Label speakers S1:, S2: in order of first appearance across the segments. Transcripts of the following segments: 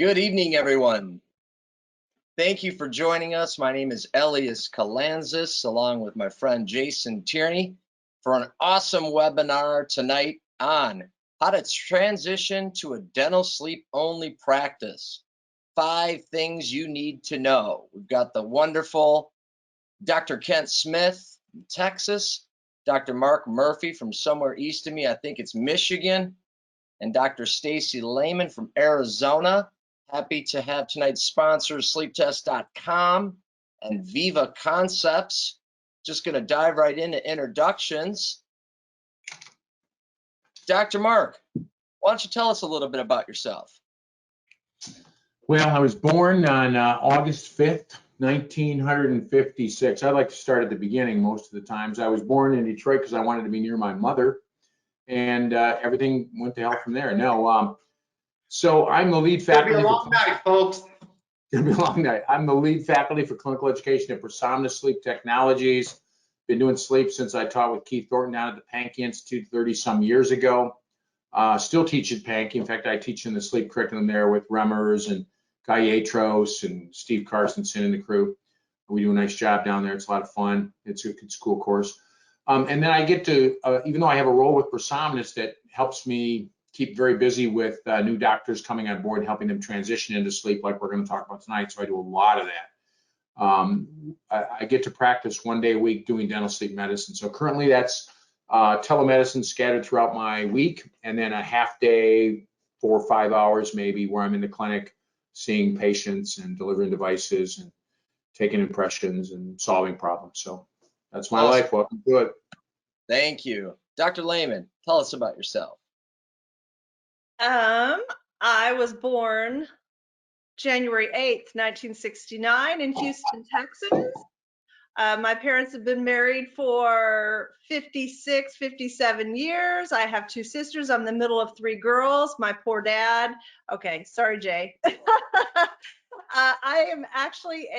S1: Good evening, everyone. Thank you for joining us. My name is Elias Kalanzis, along with my friend Jason Tierney, for an awesome webinar tonight on how to transition to a dental sleep only practice. 5 things you need to know. We've got the wonderful Dr. Kent Smith from Texas, Dr. Mark Murphy from somewhere east of me, I think it's Michigan, and Dr. Stacy Lehman from Arizona. Happy to have tonight's sponsors, sleeptest.com and Viva Concepts. Just going to dive right into introductions. Dr. Mark, why don't you tell us a little bit about yourself?
S2: Well, I was born on August 5th, 1956. I like to start at the beginning most of the times. I was born in Detroit because I wanted to be near my mother, and everything went to hell from there. No, so I'm the lead faculty.
S3: It'll be a long night, folks.
S2: It'll be a long night. I'm the lead faculty for clinical education at Prosomnus Sleep Technologies. Been doing sleep since I taught with Keith Thornton down at the Pankey Institute 30-some years ago. Still teach at Pankey. In fact, I teach in the sleep curriculum there with Remmers and Guy Yatros and Steve Carsonson and the crew. We do a nice job down there. It's a lot of fun. It's a cool course. And then I get to, even though I have a role with Prosomnus that helps me keep very busy with new doctors coming on board and helping them transition into sleep like we're going to talk about tonight. So I do a lot of that. I get to practice 1 day a week doing dental sleep medicine. So currently that's telemedicine scattered throughout my week, and then a half day, 4 or 5 hours maybe, where I'm in the clinic seeing patients and delivering devices and taking impressions and solving problems. So that's my life. Welcome to it.
S1: Thank you. Dr. Lehman, tell us about yourself.
S4: I was born January 8th, 1969 in Houston, Texas. My parents have been married for 56, 57 years. I have 2 sisters. I'm the middle of 3 girls. My poor dad. Okay, sorry, Jay. I am actually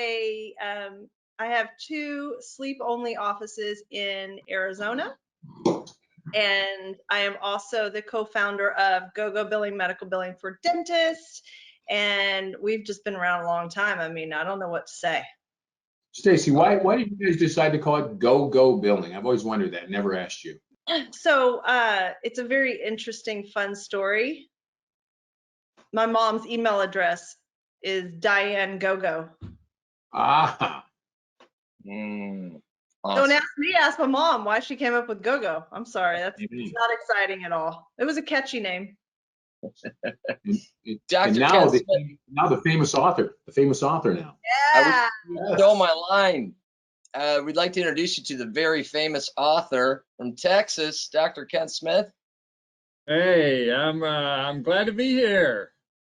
S4: I have 2 sleep-only offices in Arizona. And I am also the co-founder of GoGo Billing, Medical Billing for Dentists. And we've just been around a long time. I mean, I don't know what to say.
S2: Stacy, why did you guys decide to call it GoGo Billing? I've always wondered that. Never asked you.
S4: So it's a very interesting, fun story. My mom's email address is Diane GoGo.
S2: Ah.
S1: Awesome.
S4: Don't ask me, ask my mom why she came up with GoGo. I'm sorry, that's not exciting at all. It was a catchy name.
S2: And now the famous author now.
S4: Yeah.
S1: I stole my line. We'd like to introduce you to the very famous author from Texas, Dr. Kent Smith.
S5: Hey, I'm glad to be here.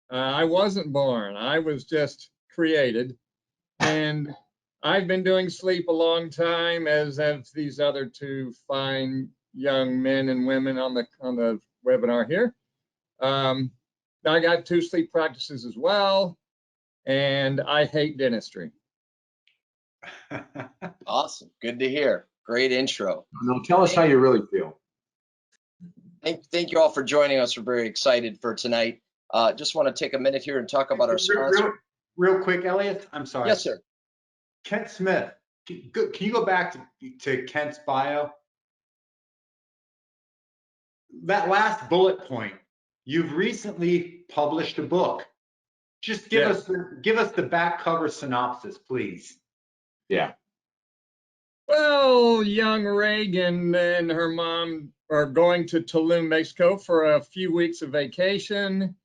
S5: I wasn't born. I was just created, and I've been doing sleep a long time, as have these other 2 fine young men and women on the webinar here. I got 2 sleep practices as well, and I hate dentistry.
S1: Awesome. Good to hear. Great intro.
S2: Now tell us how you really feel.
S1: Thank you all for joining us. We're very excited for tonight. Just want to take a minute here and talk about our sponsor.
S3: Real quick, Elliot. I'm sorry.
S1: Yes, sir.
S3: Kent Smith. Can you go back to Kent's bio? That last bullet point. You've recently published a book. Just give us the back cover synopsis, please.
S2: Yeah.
S5: Well, young Reagan and her mom are going to Tulum, Mexico for a few weeks of vacation,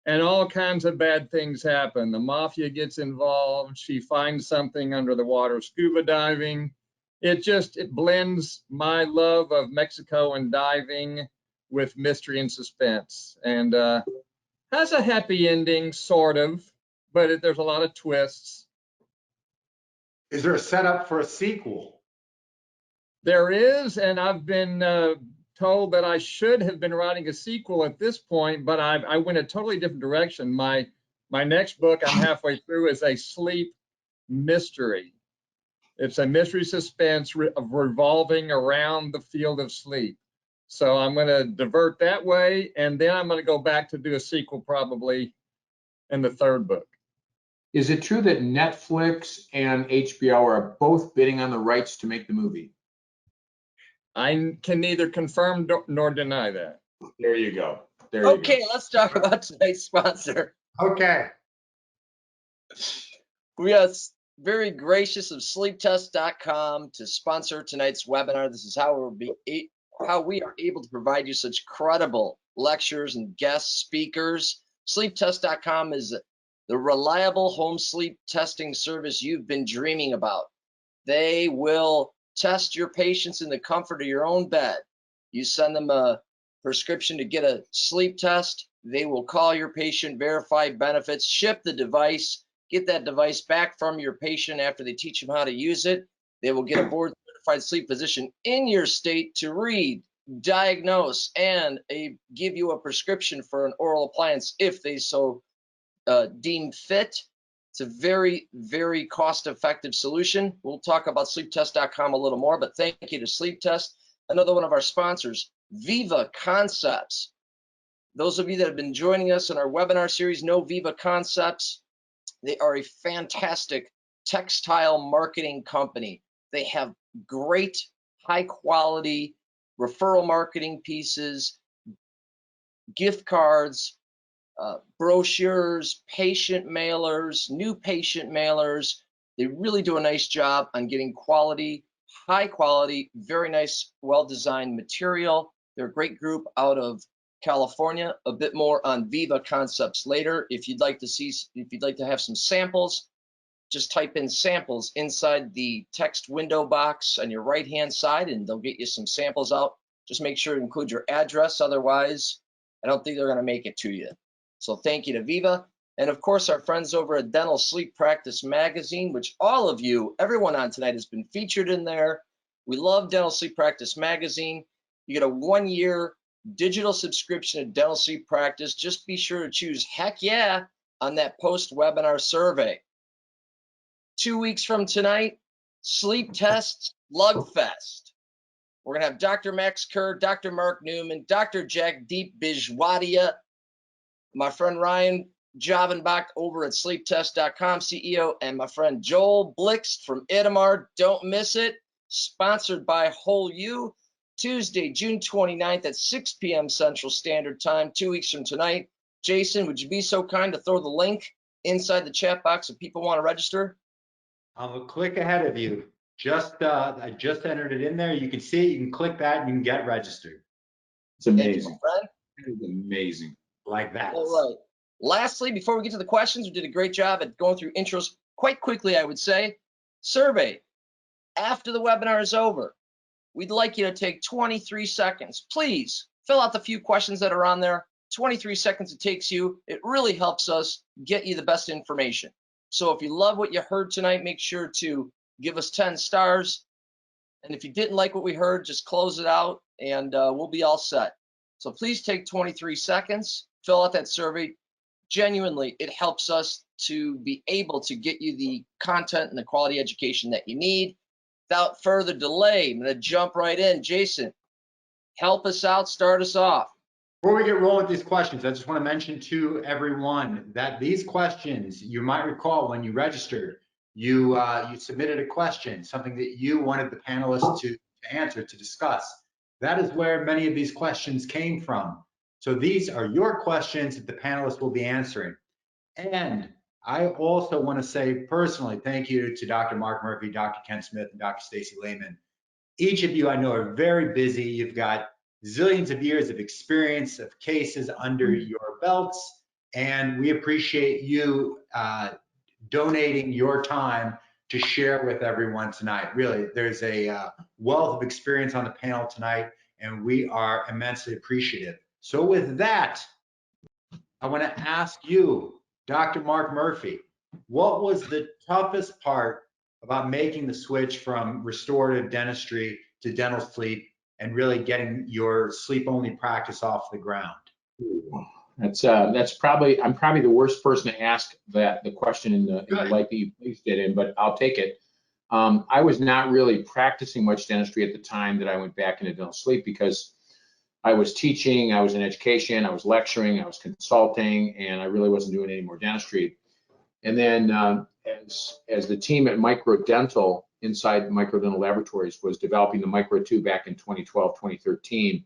S5: and all kinds of bad things happen. The mafia gets involved. She finds something under the water scuba diving. It blends my love of Mexico and diving with mystery and suspense, and has a happy ending, sort of, but there's a lot of twists.
S3: Is there a setup for a sequel?
S5: There is, and I've been told that I should have been writing a sequel at this point, but I went a totally different direction. My next book, I'm halfway through, is a sleep mystery. It's a mystery suspense revolving around the field of sleep. So I'm going to divert that way, and then I'm going to go back to do a sequel probably and the third book.
S2: Is it true that Netflix and HBO are both bidding on the rights to make the movie?
S5: I can neither confirm nor deny that.
S2: There you go. There you
S1: Okay,
S2: go.
S1: let's talk about tonight's sponsor.
S3: Okay.
S1: We are very gracious of sleeptest.com to sponsor tonight's webinar. This is how we are able to provide you such credible lectures and guest speakers. Sleeptest.com is the reliable home sleep testing service you've been dreaming about. They will test your patients in the comfort of your own bed. You send them a prescription to get a sleep test. They will call your patient, verify benefits, ship the device, get that device back from your patient after they teach them how to use it. They will get a board certified sleep physician in your state to read, diagnose, and give you a prescription for an oral appliance if they so deem fit. It's a very, very cost-effective solution. We'll talk about sleeptest.com a little more, but thank you to Sleep Test. Another one of our sponsors, Viva Concepts. Those of you that have been joining us in our webinar series know Viva Concepts. They are a fantastic textile marketing company. They have great, high-quality referral marketing pieces, gift cards, brochures, patient mailers, new patient mailers. They really do a nice job on getting quality, high quality, very nice, well-designed material. They're a great group out of California. A bit more on Viva Concepts later. If you'd like to have some samples, just type in samples inside the text window box on your right-hand side, and they'll get you some samples out. Just make sure to include your address. Otherwise, I don't think they're going to make it to you. So thank you to Viva. And of course, our friends over at Dental Sleep Practice Magazine, which all of you, everyone on tonight has been featured in there. We love Dental Sleep Practice Magazine. You get a 1-year digital subscription to Dental Sleep Practice. Just be sure to choose heck yeah on that post-webinar survey. 2 weeks from tonight, Sleep Test Slugfest. We're going to have Dr. Max Kerr, Dr. Mark Newman, Dr. Jagdeep Bijwadia, my friend Ryan Javenbach over at sleeptest.com, CEO, and my friend Joel Blixt from Itamar. Don't miss it. Sponsored by WholeU, Tuesday, June 29th at 6 p.m. Central Standard Time, 2 weeks from tonight. Jason, would you be so kind to throw the link inside the chat box if people want to register?
S3: I'll click ahead of you. I just entered it in there. You can see it. You can click that and you can get registered.
S2: It's amazing.
S1: Thank you,
S2: It is amazing.
S3: Like that.
S1: all right. Lastly, before we get to the questions, we did a great job at going through intros quite quickly, I would say. Survey. After the webinar is over, we'd like you to take 23 seconds. Please fill out the few questions that are on there. 23 seconds it takes you. It really helps us get you the best information. So if you love what you heard tonight, make sure to give us 10 stars. And if you didn't like what we heard, just close it out and we'll be all set. So please take 23 seconds, fill out that survey. Genuinely, it helps us to be able to get you the content and the quality education that you need. Without further delay, I'm going to jump right in. Jason, help us out, start us off.
S3: Before we get rolling with these questions, I just want to mention to everyone that these questions, you might recall when you registered, you submitted a question, something that you wanted the panelists to answer, to discuss. That is where many of these questions came from. So these are your questions that the panelists will be answering. And I also want to say personally, thank you to Dr. Mark Murphy, Dr. Ken Smith, and Dr. Stacy Lehman. Each of you I know are very busy. You've got zillions of years of experience, of cases under your belts, and we appreciate you donating your time to share with everyone tonight. Really, there's a wealth of experience on the panel tonight, and we are immensely appreciative. So with that, I want to ask you, Dr. Mark Murphy, what was the toughest part about making the switch from restorative dentistry to dental sleep and really getting your sleep-only practice off the ground?
S2: That's probably, I'm probably the worst person to ask the question in the light that you placed it in, but I'll take it. I was not really practicing much dentistry at the time that I went back into dental sleep because I was teaching, I was in education, I was lecturing, I was consulting, and I really wasn't doing any more dentistry. And then as the team at Microdental inside Microdental Laboratories was developing the Micro 2 back in 2012, 2013,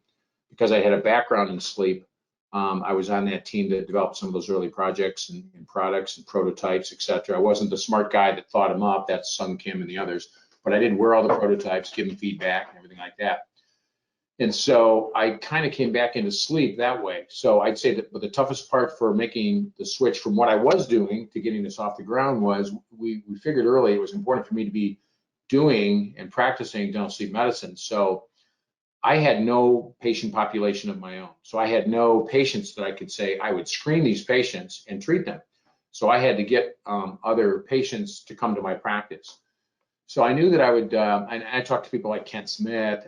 S2: because I had a background in sleep, I was on that team that developed some of those early projects and products and prototypes, et cetera. I wasn't the smart guy that thought them up. That's Sung Kim and the others. But I did wear all the prototypes, give them feedback and everything like that. And so I kind of came back into sleep that way. So I'd say that the toughest part for making the switch from what I was doing to getting this off the ground was we figured early it was important for me to be doing and practicing dental sleep medicine. So I had no patient population of my own. So I had no patients that I could say I would screen these patients and treat them. So I had to get other patients to come to my practice. So I knew that I would, and I talked to people like Kent Smith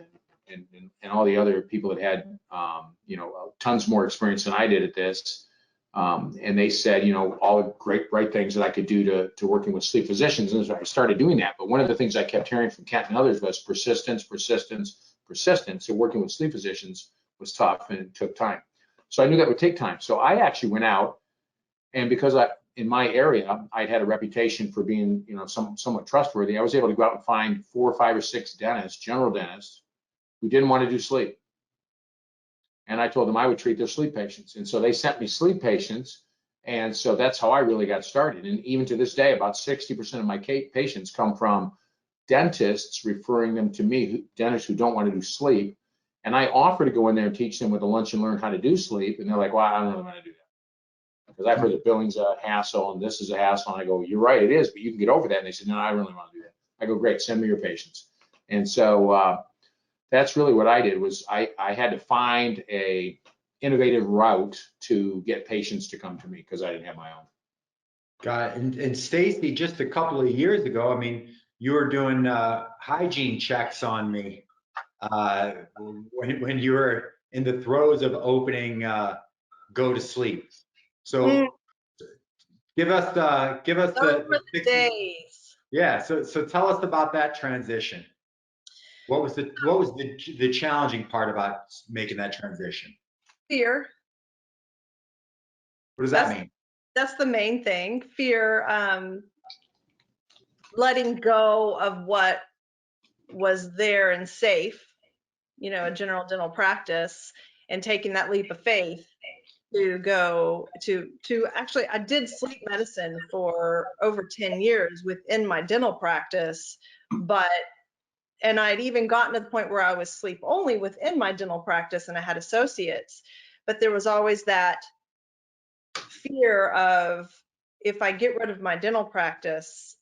S2: and all the other people that had, tons more experience than I did at this. And they said, all the great things that I could do to working with sleep physicians. And so I started doing that. But one of the things I kept hearing from Kent and others was persistence. So working with sleep physicians was tough and it took time. So I knew that would take time. So I actually went out, and because in my area, I'd had a reputation for being, somewhat trustworthy, I was able to go out and find 4 or 5 or 6 dentists, general dentists, who didn't want to do sleep. And I told them I would treat their sleep patients. And so they sent me sleep patients. And so that's how I really got started. And even to this day, about 60% of my patients come from dentists referring them to me, dentists who don't want to do sleep. And I offer to go in there and teach them with a lunch and learn how to do sleep. And they're like, well, I don't really want to do that, because I've heard that billing's a hassle and this is a hassle. And I go, you're right, it is, but you can get over that. And they said, no, I really want to do that. I go, great, send me your patients. And so that's really what I did, was I had to find a innovative route to get patients to come to me because I didn't have my own.
S3: Got it. And Stacy, just a couple of years ago, I mean, you were doing hygiene checks on me when you were in the throes of opening Go to Sleep. So give us
S4: Those were the days.
S3: Yeah. So tell us about that transition. What was the challenging part about making that transition?
S4: Fear.
S3: What does that mean?
S4: That's the main thing. Fear, letting go of what was there and safe, a general dental practice, and taking that leap of faith to go to actually, I did sleep medicine for over 10 years within my dental practice, and I'd even gotten to the point where I was sleep only within my dental practice and I had associates, but there was always that fear of, if I get rid of my dental practice,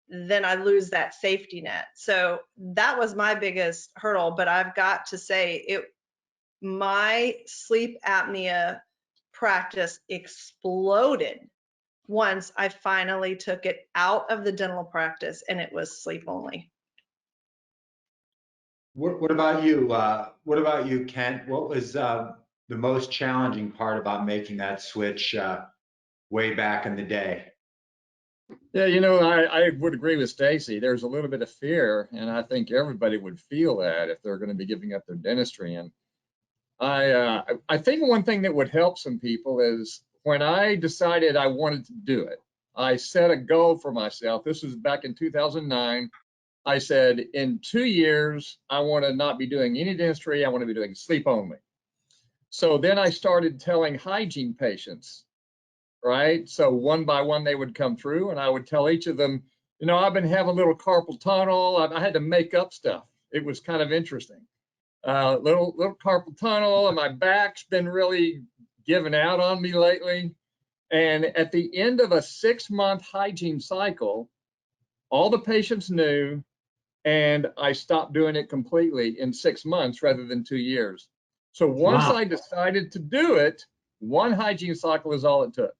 S4: then I lose that safety net. So that was my biggest hurdle. But I've got to say, my sleep apnea practice exploded once I finally took it out of the dental practice and it was sleep only.
S3: What about you? What about you, Kent? What was the most challenging part about making that switch way back in the day?
S5: Yeah, I would agree with Stacy. There's a little bit of fear, and I think everybody would feel that if they're going to be giving up their dentistry. And I think one thing that would help some people is when I decided I wanted to do it, I set a goal for myself. This was back in 2009. I said, in 2 years, I want to not be doing any dentistry. I want to be doing sleep only. So then I started telling hygiene patients, right? So one by one, they would come through and I would tell each of them, I've been having a little carpal tunnel. I had to make up stuff. It was kind of interesting. Little carpal tunnel, and my back's been really giving out on me lately. And at the end of a 6-month hygiene cycle, all the patients knew, and I stopped doing it completely in 6 months rather than 2 years. So once I decided to do it, 1 hygiene cycle is all it took.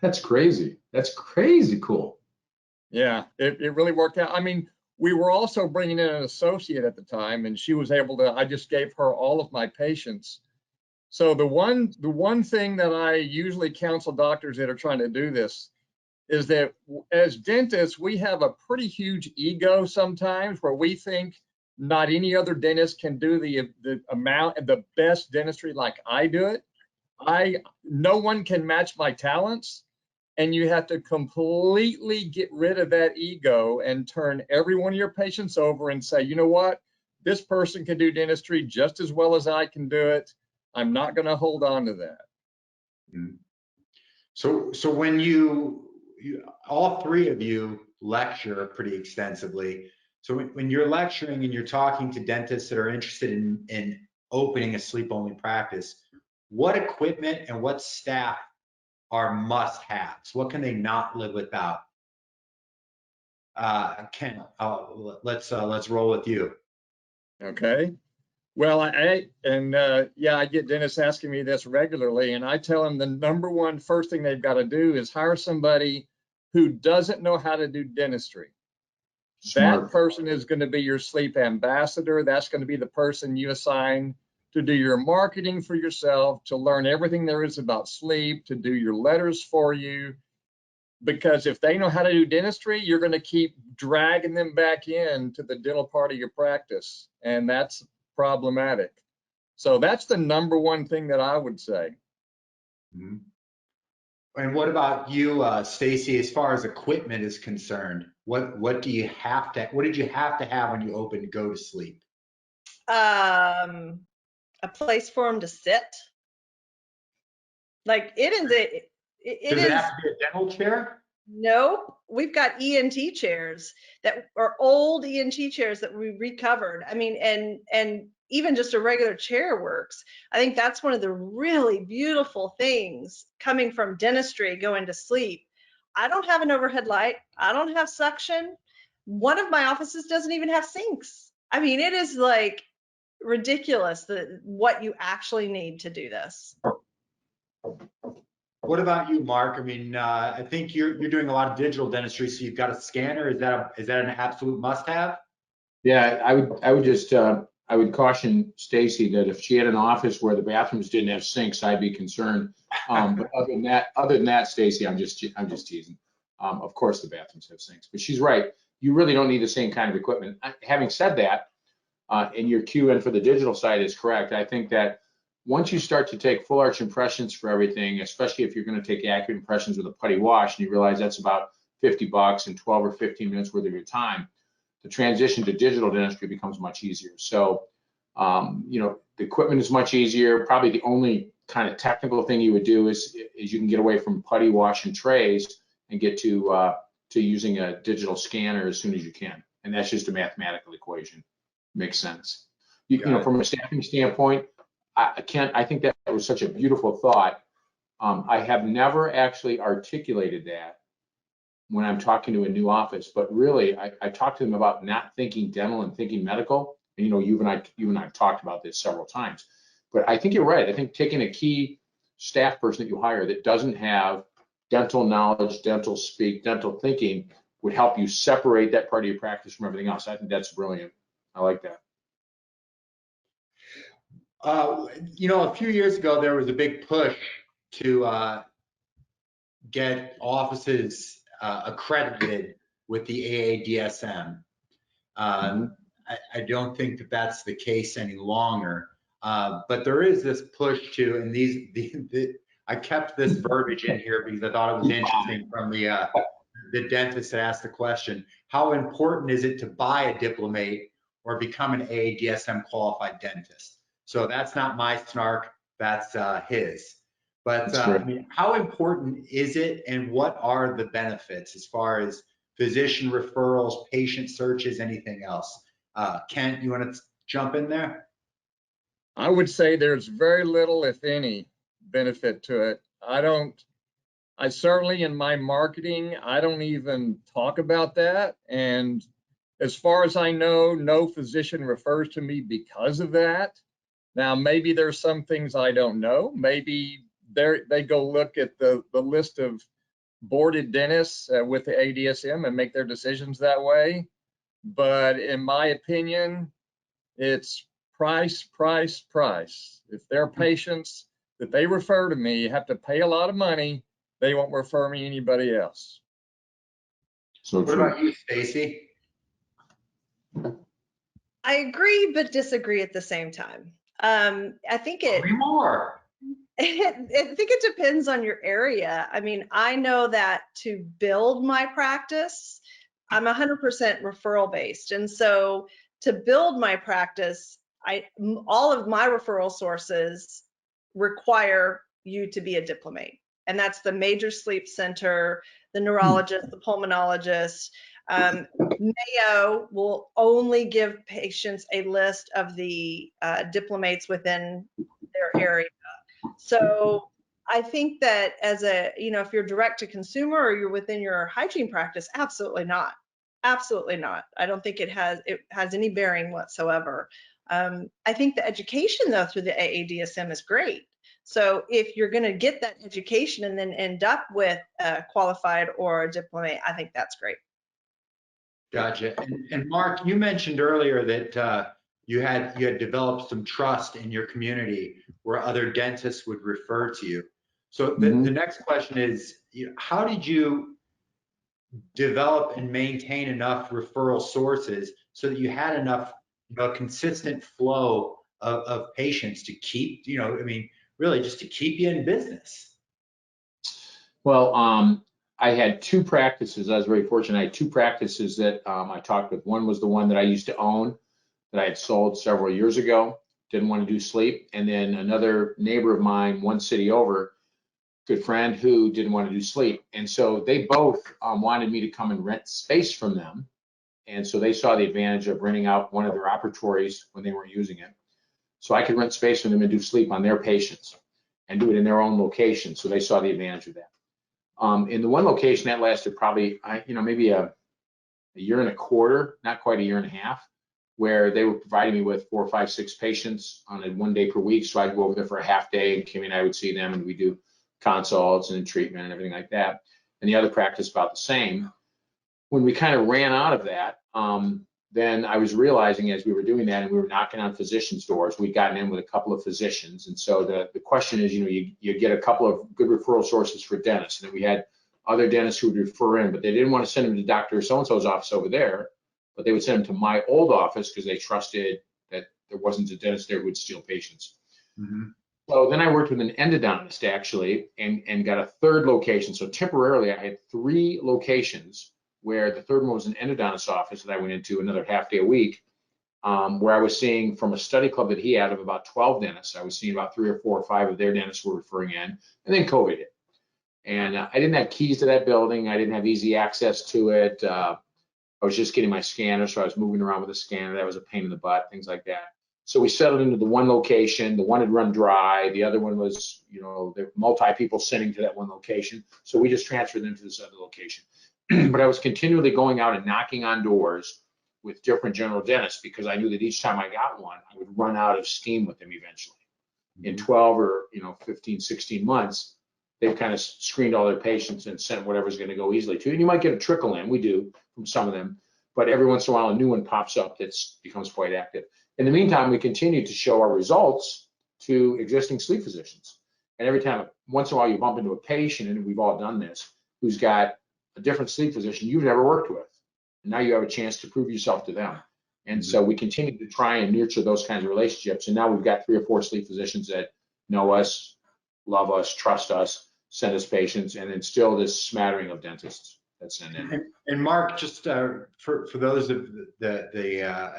S2: That's crazy. That's crazy cool.
S5: Yeah, it really worked out. I mean, we were also bringing in an associate at the time, and she was able to, I just gave her all of my patients. So the one thing that I usually counsel doctors that are trying to do this is that as dentists, we have a pretty huge ego sometimes, where we think Not any other dentist can do the amount and the best dentistry like I do it. No one can match my talents, and you have to completely get rid of that ego and turn every one of your patients over and say, you know what, this person can do dentistry just as well as I can do it. I'm not going to hold on to that.
S3: So when you all three of you lecture pretty extensively. So when you're lecturing and you're talking to dentists that are interested in opening a sleep-only practice, what equipment and what staff are must-haves? What can they not live without? Ken, let's roll with you.
S5: Okay. Well, I get dentists asking me this regularly, and I tell them the number one first thing they've got to do is hire somebody who doesn't know how to do dentistry.
S2: Smart.
S5: That person is going to be your sleep ambassador. That's going to be the person you assign to do your marketing for yourself, to learn everything there is about sleep, to do your letters for you. Because if they know how to do dentistry, you're going to keep dragging them back into the dental part of your practice, and that's problematic. So that's the number one thing that I would say.
S3: Mm-hmm. And what about you, Stacy, as far as equipment is concerned? What did you have to have when you opened Go to Sleep?
S4: A place for them to sit. Like it is
S3: Does it have to be a dental chair?
S4: Nope. We've got ENT chairs that are old ENT chairs that we recovered. I mean, and even just a regular chair works. I think that's one of the really beautiful things coming from dentistry going to sleep. I don't have an overhead light. I don't have suction. One of my offices doesn't even have sinks. I mean, it is like ridiculous what you actually need to do this.
S3: What about you, Mark? I mean, I think you're doing a lot of digital dentistry, so you've got a scanner. Is that an absolute must-have?
S2: Yeah, I would caution Stacy that if she had an office where the bathrooms didn't have sinks, I'd be concerned. But other than that, Stacy, I'm just teasing. Of course, the bathrooms have sinks, but she's right. You really don't need the same kind of equipment. Having said that, and your cue in for the digital side is correct. I think that once you start to take full arch impressions for everything, especially if you're going to take accurate impressions with a putty wash, and you realize that's about $50 and 12 or 15 minutes worth of your time, the transition to digital dentistry becomes much easier. So, the equipment is much easier. Probably the only kind of technical thing you would do is you can get away from putty wash and trays and get to using a digital scanner as soon as you can. And that's just a mathematical equation. Makes sense. From a staffing standpoint, I think that was such a beautiful thought. I have never actually articulated that when I'm talking to a new office, but really I talk to them about not thinking dental and thinking medical. And, you and I have talked about this several times, but I think you're right. I think taking a key staff person that you hire that doesn't have dental knowledge, dental speak, dental thinking would help you separate that part of your practice from everything else. I think that's brilliant. I like that.
S3: A few years ago, there was a big push to get offices accredited with the AADSM. I don't think that that's the case any longer, but there is this push to, and I kept this verbiage in here because I thought it was interesting from the dentist that asked the question, how important is it to buy a Diplomate or become an AADSM qualified dentist? So that's not my snark, that's his. But I mean, how important is it, and what are the benefits as far as physician referrals, patient searches, anything else? Kent, you want to jump in there?
S5: I would say there's very little, if any, benefit to it. I certainly in my marketing, I don't even talk about that. And as far as I know, no physician refers to me because of that. Now, maybe there's some things I don't know. Maybe they go look at the list of boarded dentists with the ADSM and make their decisions that way. But in my opinion, it's price, price, price. If their patients that they refer to me have to pay a lot of money, they won't refer me anybody else.
S2: So
S3: what about you, Stacy?
S4: I agree, but disagree at the same time. I think
S3: Three more.
S4: I think it depends on your area. I mean, I know that to build my practice, I'm 100% referral based. And so to build my practice, all of my referral sources require you to be a diplomate. And that's the major sleep center, the neurologist, the pulmonologist. Mayo will only give patients a list of the diplomates within their area. So I think that as a, if you're direct to consumer or you're within your hygiene practice, absolutely not. Absolutely not. I don't think it has any bearing whatsoever. I think the education though through the AADSM is great. So if you're going to get that education and then end up with a qualified or a diplomate, I think that's great.
S3: Gotcha. And Mark, you mentioned earlier that you had developed some trust in your community where other dentists would refer to you. So the next question is, how did you develop and maintain enough referral sources so that you had enough, consistent flow of patients to keep, really just to keep you in business?
S2: Well, I had two practices. I was very fortunate. I had two practices that I talked with. One was the one that I used to own that I had sold several years ago, didn't want to do sleep. And then another neighbor of mine, one city over, good friend who didn't want to do sleep. And so they both wanted me to come and rent space from them. And so they saw the advantage of renting out one of their operatories when they weren't using it. So I could rent space from them and do sleep on their patients and do it in their own location. So they saw the advantage of that. In the one location that lasted probably, maybe a year and a quarter, not quite a year and a half, where they were providing me with 4, 5, 6 patients on a 1 day per week. So I'd go over there for a half day, and Kimmy and I would see them, and we do consults and treatment and everything like that. And the other practice about the same. When we kind of ran out of that, then I was realizing as we were doing that and we were knocking on physicians' doors, we'd gotten in with a couple of physicians. And so the question is, you get a couple of good referral sources for dentists. And then we had other dentists who would refer in, but they didn't want to send them to Dr. So-and-so's office over there, but they would send them to my old office because they trusted that there wasn't a dentist there who would steal patients.
S3: Mm-hmm.
S2: So then I worked with an endodontist actually and got a third location. So temporarily I had 3 locations where the third one was an endodontist office that I went into another half day a week, where I was seeing from a study club that he had of about 12 dentists. I was seeing about 3 or 4 or 5 of their dentists were referring in, and then COVID hit. And I didn't have keys to that building. I didn't have easy access to it. I was just getting my scanner, so I was moving around with a scanner. That was a pain in the butt, things like that. So we settled into the one location. The one had run dry. The other one was, the multi people sending to that one location. So we just transferred them to this other location. But I was continually going out and knocking on doors with different general dentists because I knew that each time I got one, I would run out of steam with them eventually. In 12 or 15, 16 months, they've kind of screened all their patients and sent whatever's going to go easily to. And you might get a trickle in, we do from some of them, but every once in a while a new one pops up that becomes quite active. In the meantime, we continue to show our results to existing sleep physicians. And every time, once in a while, you bump into a patient, and we've all done this, who's got a different sleep physician you've never worked with. And now you have a chance to prove yourself to them. And so we continue to try and nurture those kinds of relationships. And now we've got 3 or 4 sleep physicians that know us, love us, trust us, send us patients, and then still this smattering of dentists that send in.
S3: And Mark, just for those of the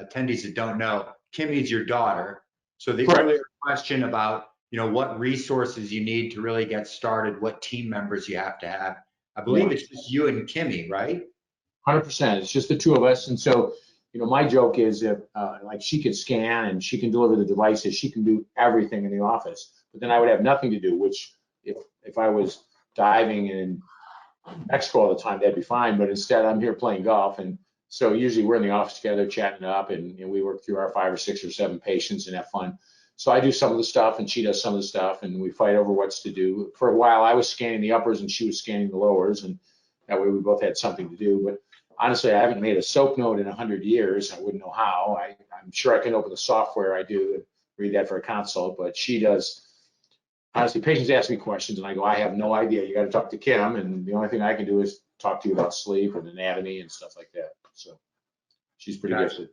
S3: attendees that don't know, Kimmy's your daughter. So the earlier question about, what resources you need to really get started, what team members you have to have, I believe it's just you and Kimmy, right?
S2: 100%. It's just the 2 of us. And so, my joke is if like she can scan and she can deliver the devices, she can do everything in the office, but then I would have nothing to do, which if I was diving in Mexico all the time, that'd be fine. But instead I'm here playing golf. And so usually we're in the office together chatting up and we work through our 5 or 6 or 7 patients and have fun. So I do some of the stuff and she does some of the stuff and we fight over what's to do. For a while I was scanning the uppers and she was scanning the lowers, and that way we both had something to do. But honestly, I haven't made a soap note in 100 years. I wouldn't know how. I'm sure I can open the software I do and read that for a consult, but she does. Honestly, patients ask me questions and I go, I have no idea. You got to talk to Kim, and the only thing I can do is talk to you about sleep and anatomy and stuff like that. So she's pretty gifted.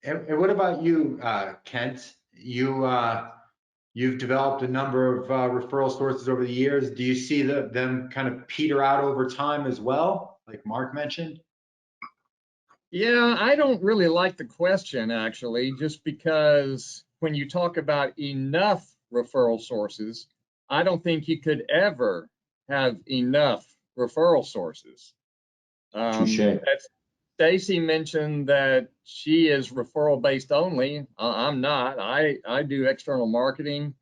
S3: And what about you, Kent? You've developed a number of referral sources over the years. Do you see them kind of peter out over time as well, like Mark mentioned?
S5: Yeah, I don't really like the question actually, just because when you talk about enough referral sources, I don't think you could ever have enough referral sources.
S2: Touche.
S5: That's Stacy mentioned that she is referral based only. I'm not. I do external marketing.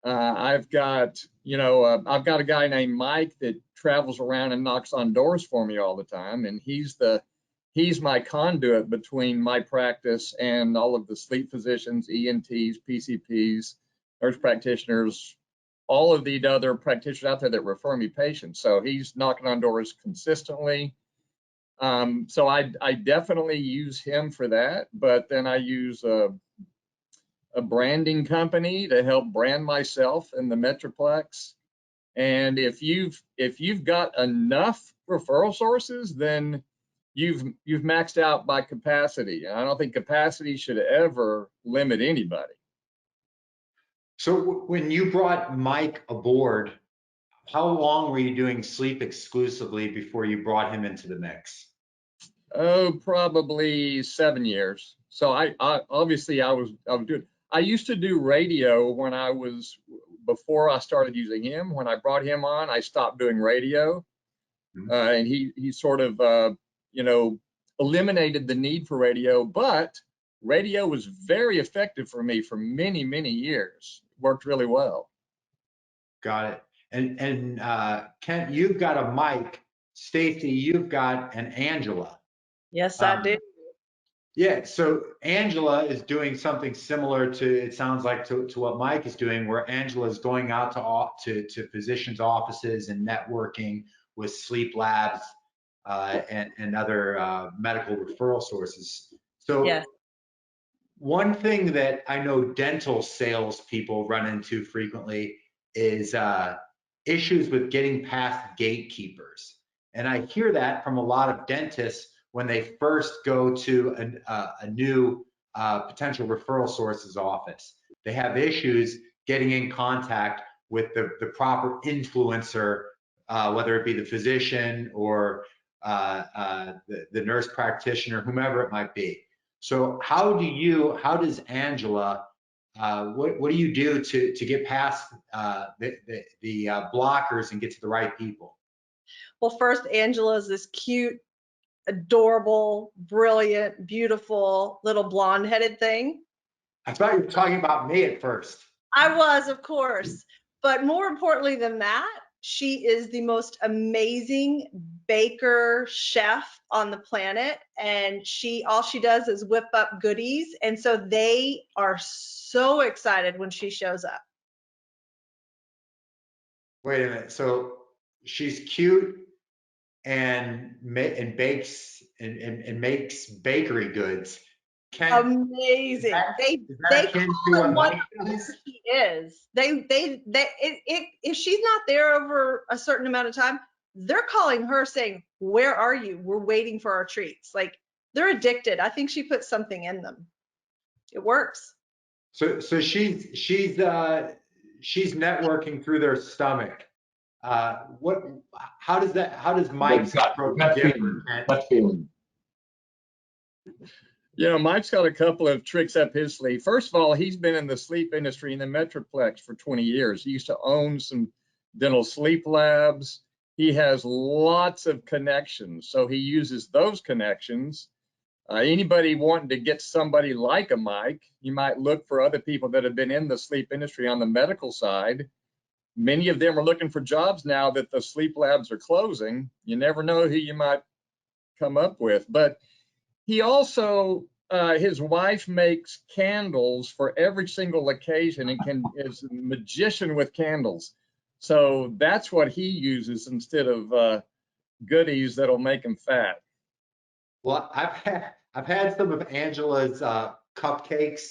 S5: I've got, I've got a guy named Mike that travels around and knocks on doors for me all the time, and he's my conduit between my practice and all of the sleep physicians, ENTs, PCPs, nurse practitioners, all of the other practitioners out there that refer me patients. So he's knocking on doors consistently. So I definitely use him for that, but then I use a branding company to help brand myself in the Metroplex. And if you've got enough referral sources, then you've maxed out by capacity. And I don't think capacity should ever limit anybody.
S3: So when you brought Mike aboard, how long were you doing sleep exclusively before you brought him into the mix?
S5: Oh, probably 7 years. So I obviously I was doing. I used to do radio before I started using him. When I brought him on, I stopped doing radio, and he sort of eliminated the need for radio. But radio was very effective for me for many years. It worked really well.
S3: Got it. And Kent, you've got a Mike. Stacy, you've got an Angela.
S4: Yes, I do.
S3: Yeah, so Angela is doing something similar to, it sounds like, to what Mike is doing, where Angela is going out to physicians' offices and networking with sleep labs and other medical referral sources. So
S4: Yes.
S3: one thing that I know dental salespeople run into frequently is issues with getting past gatekeepers. And I hear that from a lot of dentists when they first go to a new potential referral source's office. They have issues getting in contact with the proper influencer, whether it be the physician or the nurse practitioner, whomever it might be. So how does Angela, what do you do to get past the blockers and get to the right people?
S4: Well, first, Angela is this cute, adorable, brilliant, beautiful little blonde-headed thing.
S3: I thought you were talking about me at first.
S4: I was, of course. But more importantly than that, she is the most amazing baker chef on the planet. And all she does is whip up goodies. And so they are so excited when she shows up.
S3: Wait a minute. So she's cute and bakes and makes bakery goods.
S4: Amazing. They call her what she is. If she's not there over a certain amount of time, they're calling her saying, "Where are you? We're waiting for our treats." Like, they're addicted. I think she put something in them. It works.
S3: So she's networking through their stomach. How does Mike's approach differ?
S2: Gut feeling.
S5: Mike's got a couple of tricks up his sleeve. First of all, he's been in the sleep industry in the Metroplex for 20 years. He used to own some dental sleep labs. He has lots of connections, so he uses those connections. Anybody wanting to get somebody like a Mike, you might look for other people that have been in the sleep industry on the medical side. Many of them are looking for jobs now that the sleep labs are closing. You never know who you might come up with. But he also, his wife makes candles for every single occasion and is a magician with candles. So that's what he uses instead of goodies that'll make him fat.
S3: Well, I've had some of Angela's cupcakes,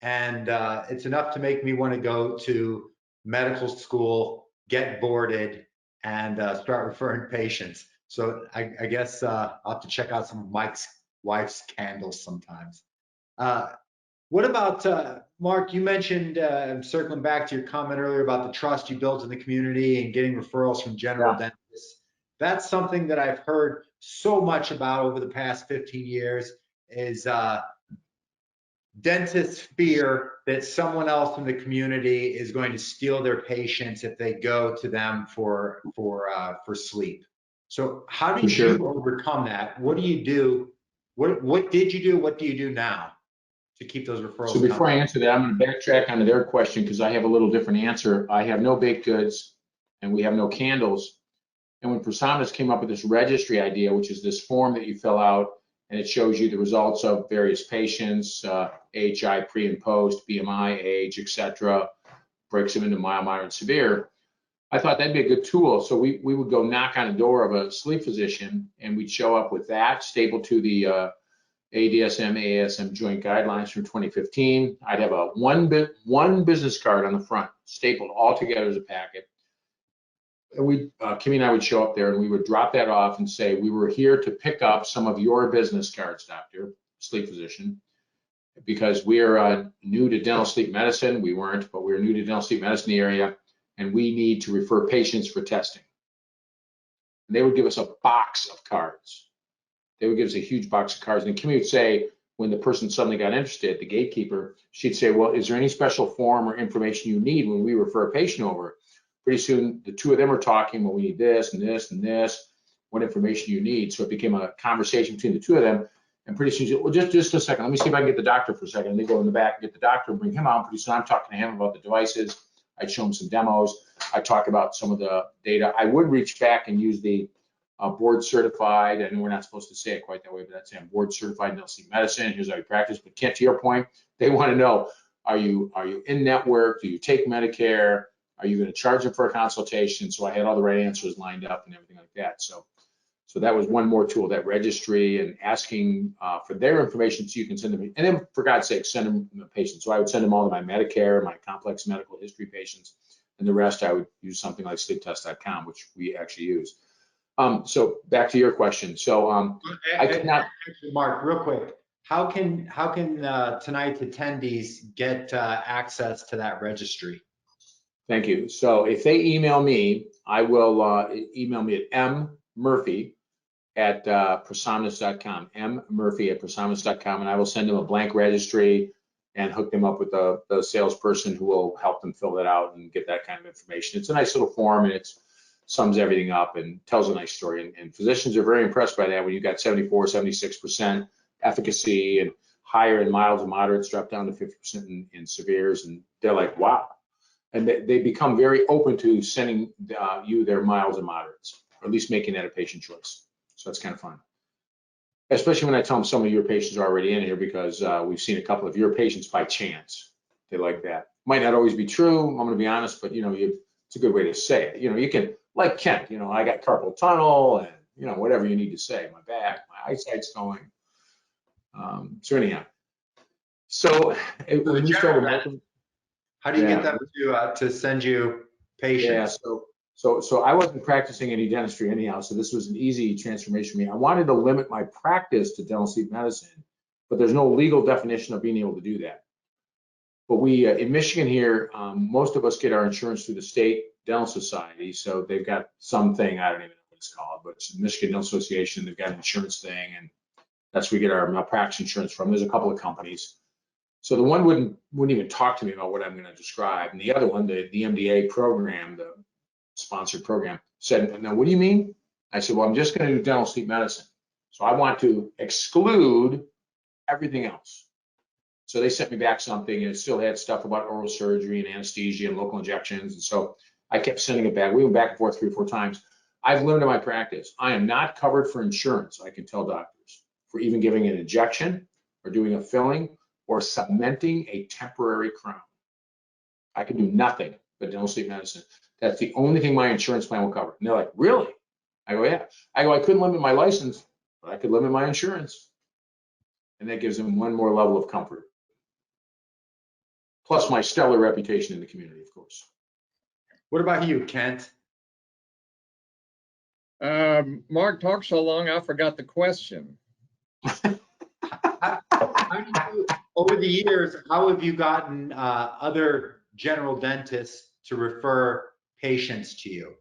S3: and it's enough to make me want to go to medical school, get boarded, and start referring patients. So I guess I'll have to check out some of Mike's wife's candles sometimes. What about, Mark, you mentioned, circling back to your comment earlier about the trust you built in the community and getting referrals from general dentists. That's something that I've heard so much about over the past 15 years is dentists fear that someone else in the community is going to steal their patients if they go to them for sleep. So how did you overcome that? What do you do? What did you do? What do you do now to keep those referrals?
S2: So before I answer that, I'm going to backtrack onto their question because I have a little different answer. I have no baked goods and we have no candles. And when ProSomnus came up with this registry idea, which is this form that you fill out and it shows you the results of various patients, AHI pre and post, BMI, age, etc., breaks them into mild, moderate, severe. I thought that'd be a good tool. So we would go knock on the door of a sleep physician and we'd show up with that stapled to the ADSM, AASM joint guidelines from 2015. I'd have a one business card on the front, stapled all together as a packet. And Kimmy and I would show up there and we would drop that off and say, we were here to pick up some of your business cards, doctor, sleep physician, because we're new to dental sleep medicine. We weren't, but we're new to dental sleep medicine in the area, and we need to refer patients for testing. And they would give us a box of cards. They would give us a huge box of cards. And Kimmy would say, when the person suddenly got interested, the gatekeeper, she'd say, well, is there any special form or information you need when we refer a patient over? Pretty soon, the two of them are talking, well, we need this and this and this, what information you need. So it became a conversation between the two of them. And pretty soon, she said, well, just a second, let me see if I can get the doctor for a second. And they go in the back and get the doctor and bring him out. Pretty soon, I'm talking to him about the devices. I'd show him some demos. I'd talk about some of the data. I would reach back and use the board certified. I know we're not supposed to say it quite that way, but that's it. Board certified in dental sleep medicine. Here's how you practice. But Kent, to your point, they want to know, are you in network? Do you take Medicare? Are you going to charge them for a consultation? So I had all the right answers lined up and everything like that. So that was one more tool, that registry, and asking for their information so you can send them. And then, for God's sake, send them the patients. So I would send them all to my Medicare, my complex medical history patients, and the rest I would use something like sleeptest.com, which we actually use. So back to your question. So I could not.
S3: Mark, real quick, how can tonight's attendees get access to that registry?
S2: Thank you. So if they email me, I will email me at mmurphy@prosomnus.com, mmurphy@prosomnus.com, and I will send them a blank registry and hook them up with the salesperson who will help them fill that out and get that kind of information. It's a nice little form and it sums everything up and tells a nice story. And physicians are very impressed by that when you've got 74, 76% efficacy and higher in milds and moderates, drop down to 50% in severes, and they're like, wow. And they become very open to sending you their milds and moderates, or at least making that a patient choice. So that's kind of fun. Especially when I tell them some of your patients are already in here, because we've seen a couple of your patients by chance. They like that. Might not always be true, I'm going to be honest, but it's a good way to say it. You can, like Kent, I got carpal tunnel and, whatever you need to say, my back, my eyesight's going. So anyhow, when we started working,
S3: how do you get them to send you patients?
S2: Yeah, so I wasn't practicing any dentistry anyhow, so this was an easy transformation for me. I wanted to limit my practice to dental sleep medicine, but there's no legal definition of being able to do that. But we, in Michigan here, most of us get our insurance through the state dental society, so they've got something, I don't even know what it's called, but it's the Michigan Dental Association. They've got an insurance thing, and that's where we get our malpractice insurance from. There's a couple of companies. So the one wouldn't even talk to me about what I'm going to describe, and the other one, the MDA program, the sponsored program, said, "No, what do you mean?" I said, "Well, I'm just going to do dental sleep medicine, so I want to exclude everything else." So they sent me back something, and it still had stuff about oral surgery and anesthesia and local injections, and so I kept sending it back. We went back and forth 3 or 4 times. I've limited my practice. I am not covered for insurance, I can tell doctors, for even giving an injection or doing a filling or cementing a temporary crown. I can do nothing but dental sleep medicine. That's the only thing my insurance plan will cover. And they're like, really? I go, yeah. I go, I couldn't limit my license, but I could limit my insurance. And that gives them one more level of comfort. Plus my stellar reputation in the community, of course.
S3: What about you, Kent?
S5: Mark talked so long, I forgot the question.
S3: over the years, how have you gotten other general dentists to refer patients to you?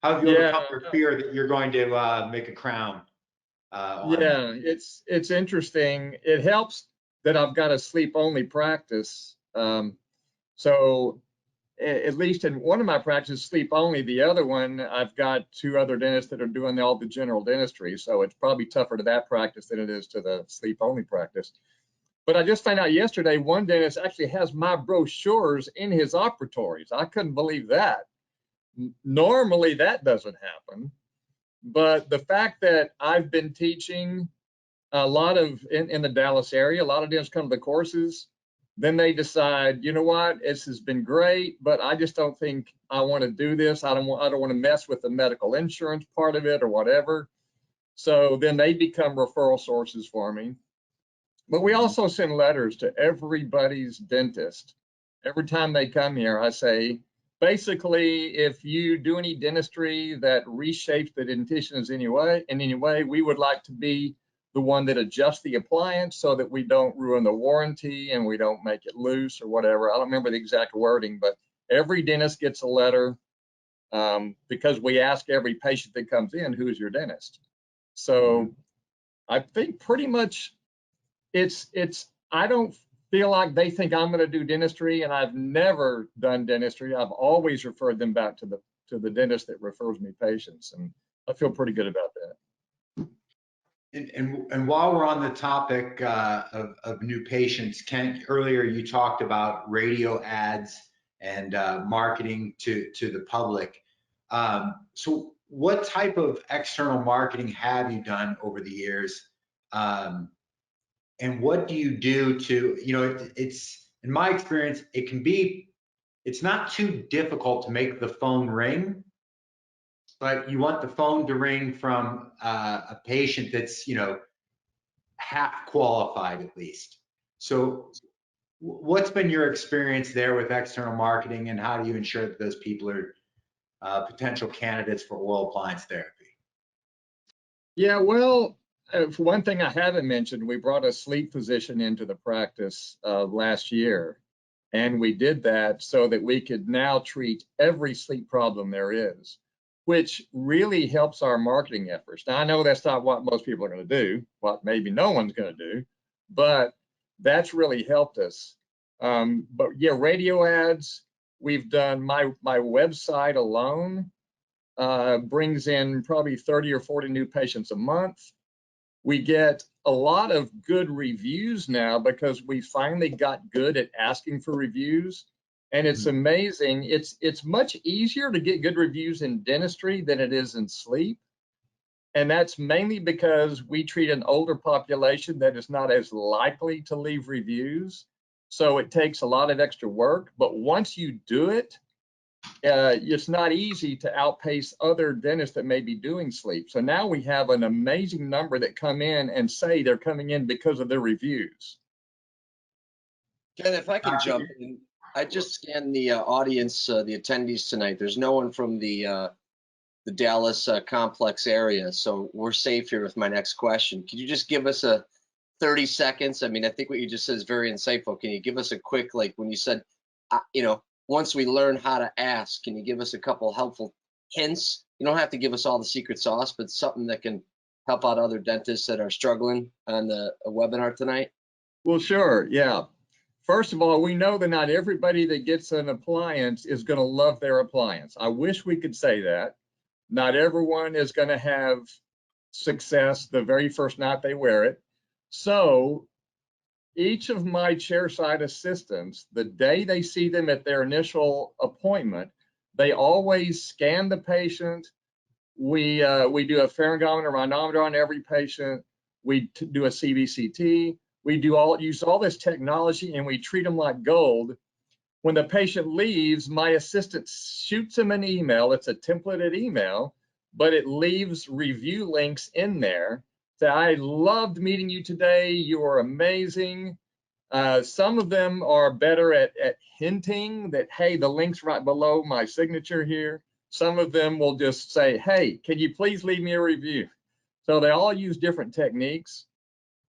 S3: How have you
S5: Yeah,
S3: overcome your fear that you're going to make a crown on them?
S5: yeah, it's interesting. It helps that I've got a sleep-only practice. So at least in one of my practices, sleep only. The other one, I've got 2 other dentists that are doing all the general dentistry. So it's probably tougher to that practice than it is to the sleep only practice. But I just found out yesterday, one dentist actually has my brochures in his operatories. I couldn't believe that. Normally that doesn't happen. But the fact that I've been teaching a lot of in the Dallas area, a lot of dentists come to the courses, then they decide, you know what, this has been great, but I just don't think I want to do this. I don't want to mess with the medical insurance part of it or whatever. So then they become referral sources for me. But we also send letters to everybody's dentist. Every time they come here, I say, basically, if you do any dentistry that reshapes the dentition in any way, we would like to be the one that adjusts the appliance so that we don't ruin the warranty and we don't make it loose or whatever. I don't remember the exact wording, but every dentist gets a letter because we ask every patient that comes in, who's your dentist? So I think pretty much I don't feel like they think I'm going to do dentistry, and I've never done dentistry. I've always referred them back to the dentist that refers me patients, and I feel pretty good about that.
S3: And while we're on the topic of new patients, Kent, earlier you talked about radio ads and marketing to the public. So what type of external marketing have you done over the years? And what do you do to, it's in my experience, it's not too difficult to make the phone ring, but you want the phone to ring from a patient that's, half qualified at least. So what's been your experience there with external marketing, and how do you ensure that those people are potential candidates for oral appliance therapy?
S5: Yeah, well, for one thing I haven't mentioned, we brought a sleep physician into the practice last year. And we did that so that we could now treat every sleep problem there is, which really helps our marketing efforts. Now, I know that's not what most people are going to do, what maybe no one's going to do, but that's really helped us. But yeah, radio ads, we've done my website alone brings in probably 30 or 40 new patients a month. We get a lot of good reviews now because we finally got good at asking for reviews. And it's amazing. It's much easier to get good reviews in dentistry than it is in sleep. And that's mainly because we treat an older population that is not as likely to leave reviews. So it takes a lot of extra work. But once you do it, it's not easy to outpace other dentists that may be doing sleep. So now we have an amazing number that come in and say they're coming in because of their reviews.
S1: Ken, if I can jump in, I just scanned the audience, the attendees tonight. There's no one from the Dallas complex area, so we're safe here with my next question. Can you just give us a 30 seconds? I mean, I think what you just said is very insightful. Can you give us a quick, like when you said, once we learn how to ask, can you give us a couple helpful hints? You don't have to give us all the secret sauce, but something that can help out other dentists that are struggling on the webinar tonight?
S5: Well, sure. Yeah. First of all, we know that not everybody that gets an appliance is going to love their appliance. I wish we could say that. Not everyone is going to have success the very first night they wear it. So each of my chairside assistants, the day they see them at their initial appointment, they always scan the patient. We do a pharyngometer, rhinometer on every patient. We do a CBCT. We use all this technology, and we treat them like gold. When the patient leaves, my assistant shoots them an email. It's a templated email, but it leaves review links in there. Say, I loved meeting you today. You are amazing. Some of them are better at hinting that, hey, the link's right below my signature here. Some of them will just say, hey, can you please leave me a review? So they all use different techniques.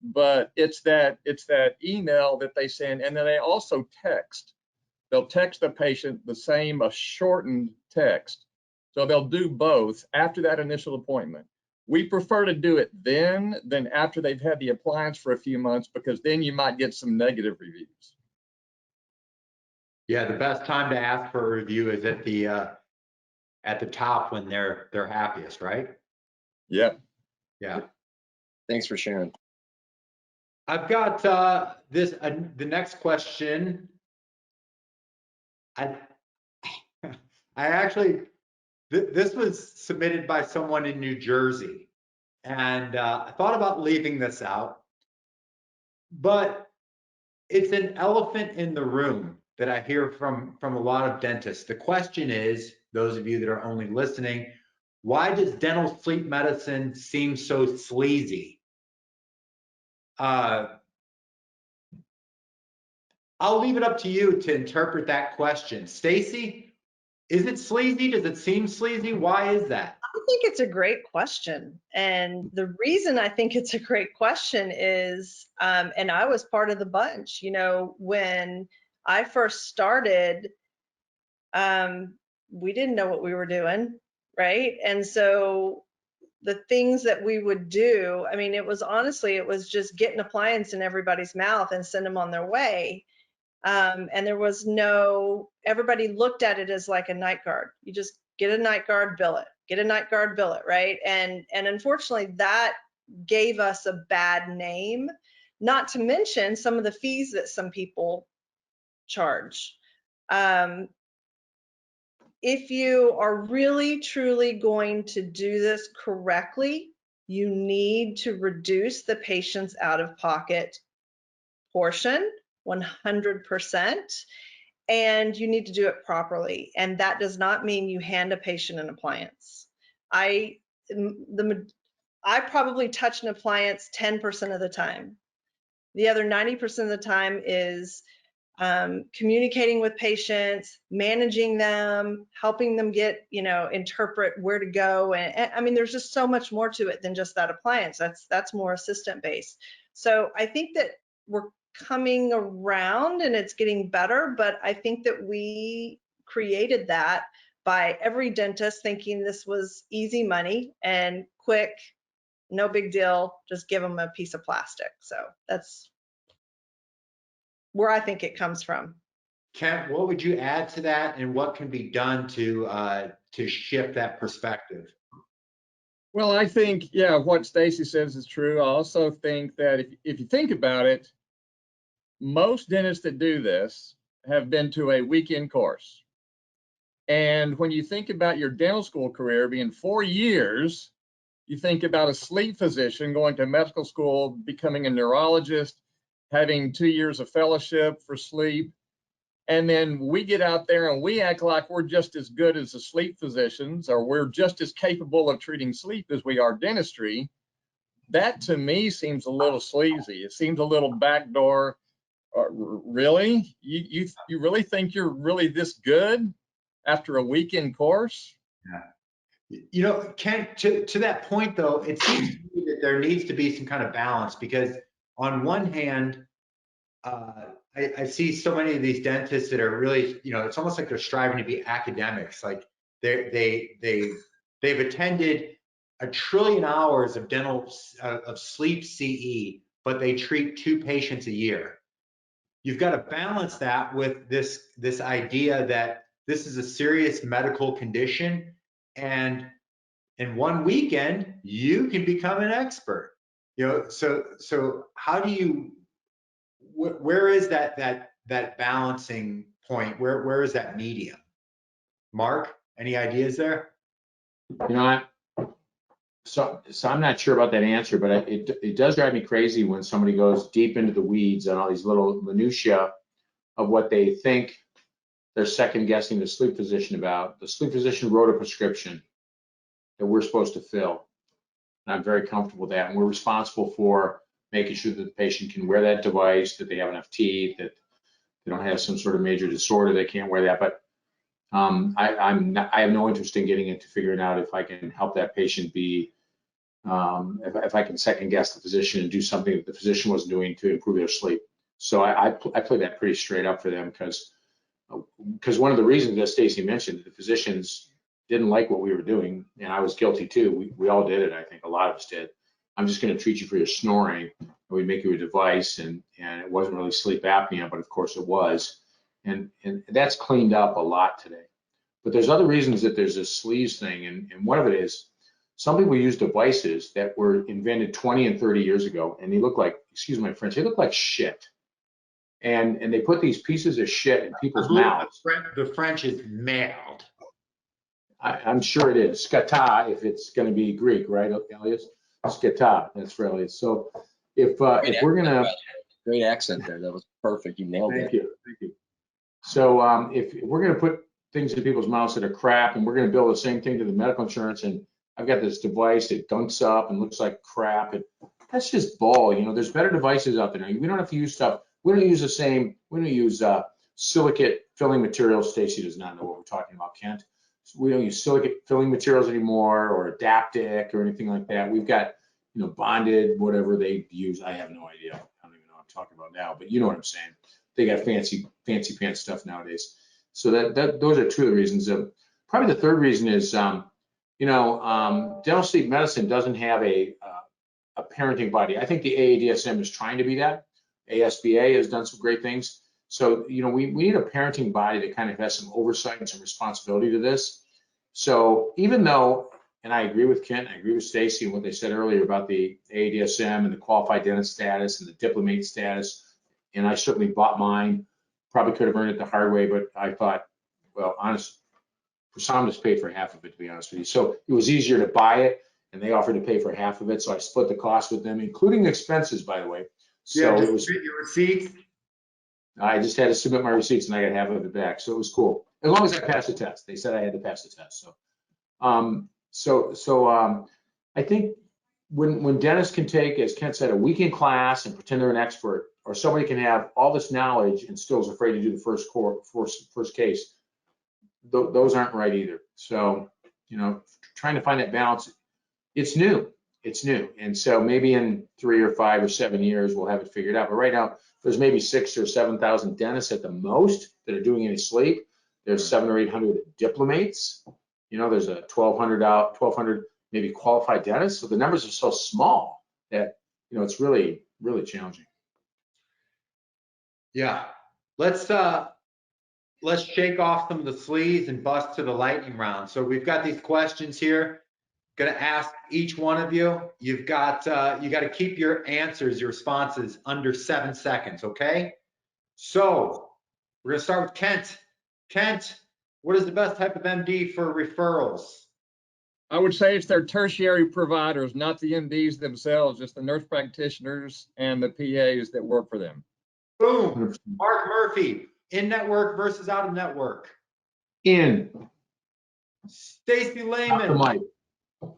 S5: but it's that email that they send, and then they also text. They'll text the patient the same, a shortened text. So they'll do both after that initial appointment. We prefer to do it then than after they've had the appliance for a few months, because then you might get some negative reviews.
S3: Yeah, the best time to ask for a review is at the top when they're happiest, right?
S5: Yep.
S3: Yeah.
S1: Thanks for sharing.
S3: I've got the next question. I actually, this was submitted by someone in New Jersey, and I thought about leaving this out, but it's an elephant in the room that I hear from a lot of dentists. The question is, those of you that are only listening, why does dental sleep medicine seem so sleazy? I'll leave it up to you to interpret that question. Stacy, is it sleazy? Does it seem sleazy? Why is that?
S4: I think it's a great question. And the reason I think it's a great question is, and I was part of the bunch, you know, when I first started, we didn't know what we were doing, right? And so the things that we would do, I mean, it was just get an appliance in everybody's mouth and send them on their way. And there was everybody looked at it as like a night guard. You just get a night guard, bill it, get a night guard, bill it, right? And unfortunately that gave us a bad name, not to mention some of the fees that some people charge. If you are really truly going to do this correctly, you need to reduce the patient's out-of-pocket portion 100%, and you need to do it properly. And that does not mean you hand a patient an appliance. I probably touch an appliance 10% of the time. The other 90% of the time is communicating with patients, managing them, helping them get, interpret where to go. And I mean, there's just so much more to it than just that appliance. That's more assistant based. So I think that we're coming around and it's getting better, but I think that we created that by every dentist thinking this was easy money and quick, no big deal, just give them a piece of plastic. So that's where I think it comes from.
S3: Kent, what would you add to that, and what can be done to shift that perspective?
S5: Well, I think, yeah, what Stacy says is true. I also think that if you think about it, most dentists that do this have been to a weekend course. And when you think about your dental school career being 4 years, you think about a sleep physician going to medical school, becoming a neurologist, having 2 years of fellowship for sleep. And then we get out there and we act like we're just as good as the sleep physicians, or we're just as capable of treating sleep as we are dentistry. That to me seems a little sleazy. It seems a little backdoor. Really? You really think you're really this good after a weekend course?
S3: Yeah. Kent, to that point though, it seems to me that there needs to be some kind of balance, because on one hand, I see so many of these dentists that are really, it's almost like they're striving to be academics. Like they've attended 1 trillion hours of of sleep CE, but they treat 2 patients a year. You've got to balance that with this idea that this is a serious medical condition, and in one weekend you can become an expert. So how do you? Where is that balancing point? Where is that medium? Mark, any ideas there?
S2: So I'm not sure about that answer, but it does drive me crazy when somebody goes deep into the weeds on all these little minutia of what they think they're second guessing the sleep physician about. The sleep physician wrote a prescription that we're supposed to fill. And I'm very comfortable with that. And we're responsible for making sure that the patient can wear that device, that they have enough teeth, that they don't have some sort of major disorder, they can't wear that. But I have no interest in getting into figuring out if I can help that patient be if I can second guess the physician and do something that the physician wasn't doing to improve their sleep. So I play that pretty straight up for them because one of the reasons that Stacy mentioned, the physicians didn't like what we were doing, and I was guilty too. We all did it. I think a lot of us did. I'm just going to treat you for your snoring, and we'd make you a device, and it wasn't really sleep apnea, but of course it was. And that's cleaned up a lot today. But there's other reasons that there's this sleaze thing, and one of it is some people use devices that were invented 20 and 30 years ago, and they look like, excuse my French, they look like shit. And they put these pieces of shit in people's mouths.
S3: The French is mailed.
S2: I'm sure it is. Skata, if it's going to be Greek, right, Elias? Skata, that's for Elias. So if we're going to...
S1: Great accent there. That was perfect. You nailed it.
S2: Thank you. So if we're going to put things in people's mouths that are crap, and we're going to bill the same thing to the medical insurance, and I've got this device that gunks up and looks like crap, that's just bull. You know, there's better devices out there now. We don't have to use stuff. We don't use silicate filling materials. Stacy does not know what we're talking about, Kent. So we don't use silicate filling materials anymore, or Adaptic or anything like that. We've got, bonded, whatever they use. I have no idea. I don't even know what I'm talking about now, but you know what I'm saying. They got fancy pants stuff nowadays. So those are two of the reasons. Probably the third reason is, dental sleep medicine doesn't have a parenting body. I think the AADSM is trying to be that. ASBA has done some great things. So, we need a parenting body that kind of has some oversight and some responsibility to this. So even though, and I agree with Kent, I agree with Stacy and what they said earlier about the AADSM and the qualified dentist status and the diplomate status, and I certainly bought mine, probably could have earned it the hard way, but I thought, well, honest, ProSomnus paid for half of it, to be honest with you. So it was easier to buy it, and they offered to pay for half of it. So I split the cost with them, including the expenses, by the way. So
S3: Yeah,
S2: it was
S3: your receipts.
S2: I just had to submit my receipts, and I got half of it back. So it was cool, as long as I passed the test. They said I had to pass the test. So, I think when dentists can take, as Kent said, a weekend class and pretend they're an expert, or somebody can have all this knowledge and still is afraid to do the first case, those aren't right either. So, trying to find that balance, it's new. And so maybe in 3 or 5 or 7 years, we'll have it figured out. But right now, there's maybe 6,000 or 7,000 dentists at the most that are doing any sleep. There's 700 or 800 diplomates. There's a 1,200 maybe qualified dentists. So the numbers are so small that, it's really, really challenging.
S3: Yeah. Let's shake off some of the sleeves and bust to the lightning round. So we've got these questions here. Going to ask each one of you. You got to keep your answers, your responses under 7 seconds, okay? So we're going to start with Kent. Kent, what is the best type of MD for referrals?
S5: I would say it's their tertiary providers, not the MDs themselves, just the nurse practitioners and the PAs that work for them.
S3: Boom. Mark Murphy, in-network versus out-of-network.
S2: In.
S3: Stacy Lehman,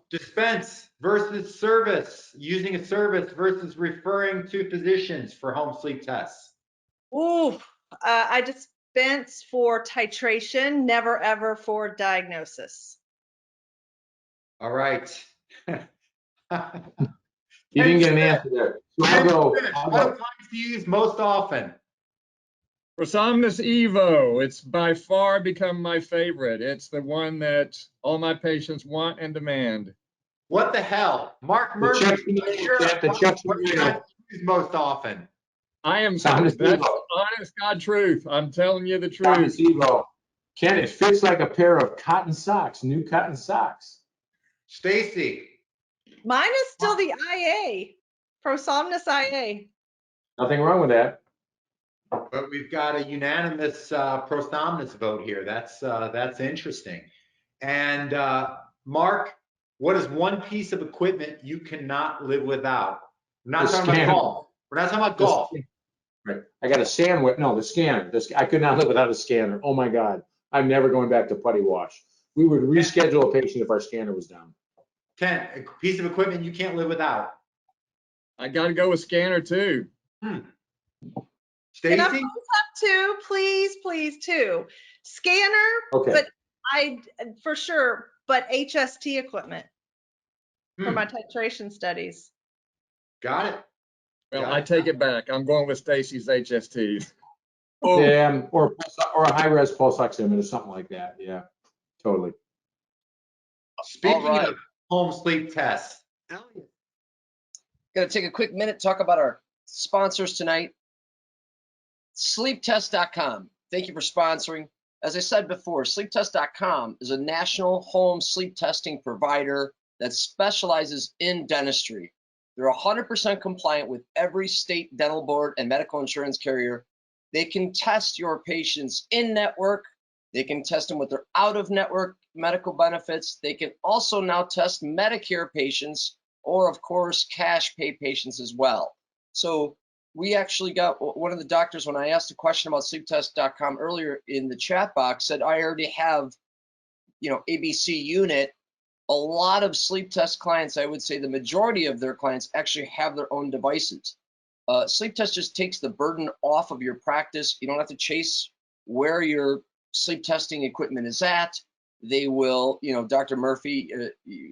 S3: dispense versus service, using a service versus referring to physicians for home sleep tests.
S4: Ooh, I dispense for titration, never ever for diagnosis.
S3: All right.
S2: You didn't get an answer there. So I'll go.
S3: What applies to use most often?
S5: ProSomnus Evo, it's by far become my favorite. It's the one that all my patients want and demand.
S3: What the hell? Mark Murphy, what applies to use most often?
S5: That's honest God truth. I'm telling you the truth.
S2: Ken, it fits like a pair of cotton socks, new cotton socks.
S3: Stacy.
S4: Mine is still the IA, ProSomnus IA.
S2: Nothing wrong with that.
S3: But we've got a unanimous ProSomnus vote here. That's interesting. And Mark, what is one piece of equipment you cannot live without? We're not talking about golf. We're not talking about golf.
S2: Right. I got a sandwich. No, the scanner. I could not live without a scanner. Oh my God. I'm never going back to putty wash. We would reschedule a patient if our scanner was down.
S3: Ken, a piece of equipment you can't live without.
S5: I got to go with scanner too.
S3: Stacy?
S4: Can I please have two? Please, two. Scanner,
S2: Okay.
S4: but for sure, but HST equipment. for my titration studies.
S3: Got it.
S5: Well,
S3: Got
S5: I
S3: it.
S5: take it back. I'm going with Stacy's HST. Oh,
S2: Yeah, or a high-res pulse oximeter or something like that. Yeah, totally.
S3: Speaking
S1: right.
S3: of home sleep tests, Elliot,
S1: Going to take a quick minute, talk about our sponsors tonight. Sleeptest.com. Thank you for sponsoring. As I said before, sleeptest.com is a national home sleep testing provider that specializes in dentistry. They're 100% compliant with every state dental board and medical insurance carrier. They can test your patients in network. They can test them with their out of network medical benefits. They can also now test Medicare patients or, of course, cash pay patients as well. So we actually got one of the doctors, when I asked a question about sleeptest.com earlier in the chat box, said, I already have, ABC unit. A lot of sleep test clients, I would say the majority of their clients actually have their own devices. Sleep test just takes the burden off of your practice. You don't have to chase where your sleep testing equipment is at. They will, Dr. Murphy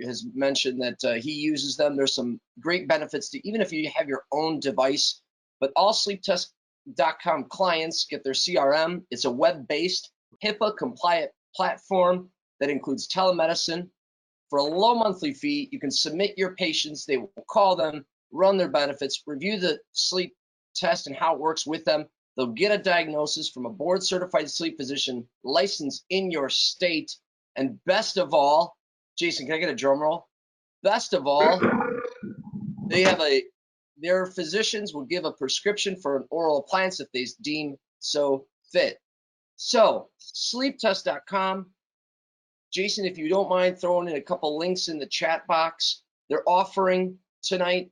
S1: has mentioned that he uses them. There's some great benefits to, even if you have your own device, but all sleeptest.com clients get their CRM. It's a web-based HIPAA compliant platform that includes telemedicine. For a low monthly fee, you can submit your patients. They will call them, run their benefits, review the sleep test and how it works with them. They'll get a diagnosis from a board certified sleep physician licensed in your state. And best of all, Jason, can I get a drum roll? Best of all, their physicians will give a prescription for an oral appliance if they deem so fit. So sleeptest.com. Jason, if you don't mind throwing in a couple links in the chat box, they're offering tonight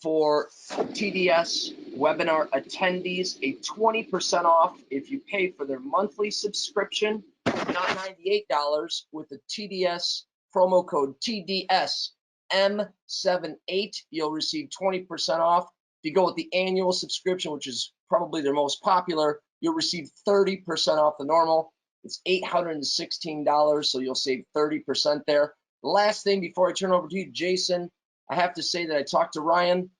S1: for TDS webinar attendees a 20% off if you pay for their monthly subscription, not $98, with the TDS promo code TDSM78. You'll receive 20% off. If you go with the annual subscription, which is probably their most popular, you'll receive 30% off the normal. It's $816, so you'll save 30% there. The last thing before I turn over to you, Jason, I have to say that I talked to Ryan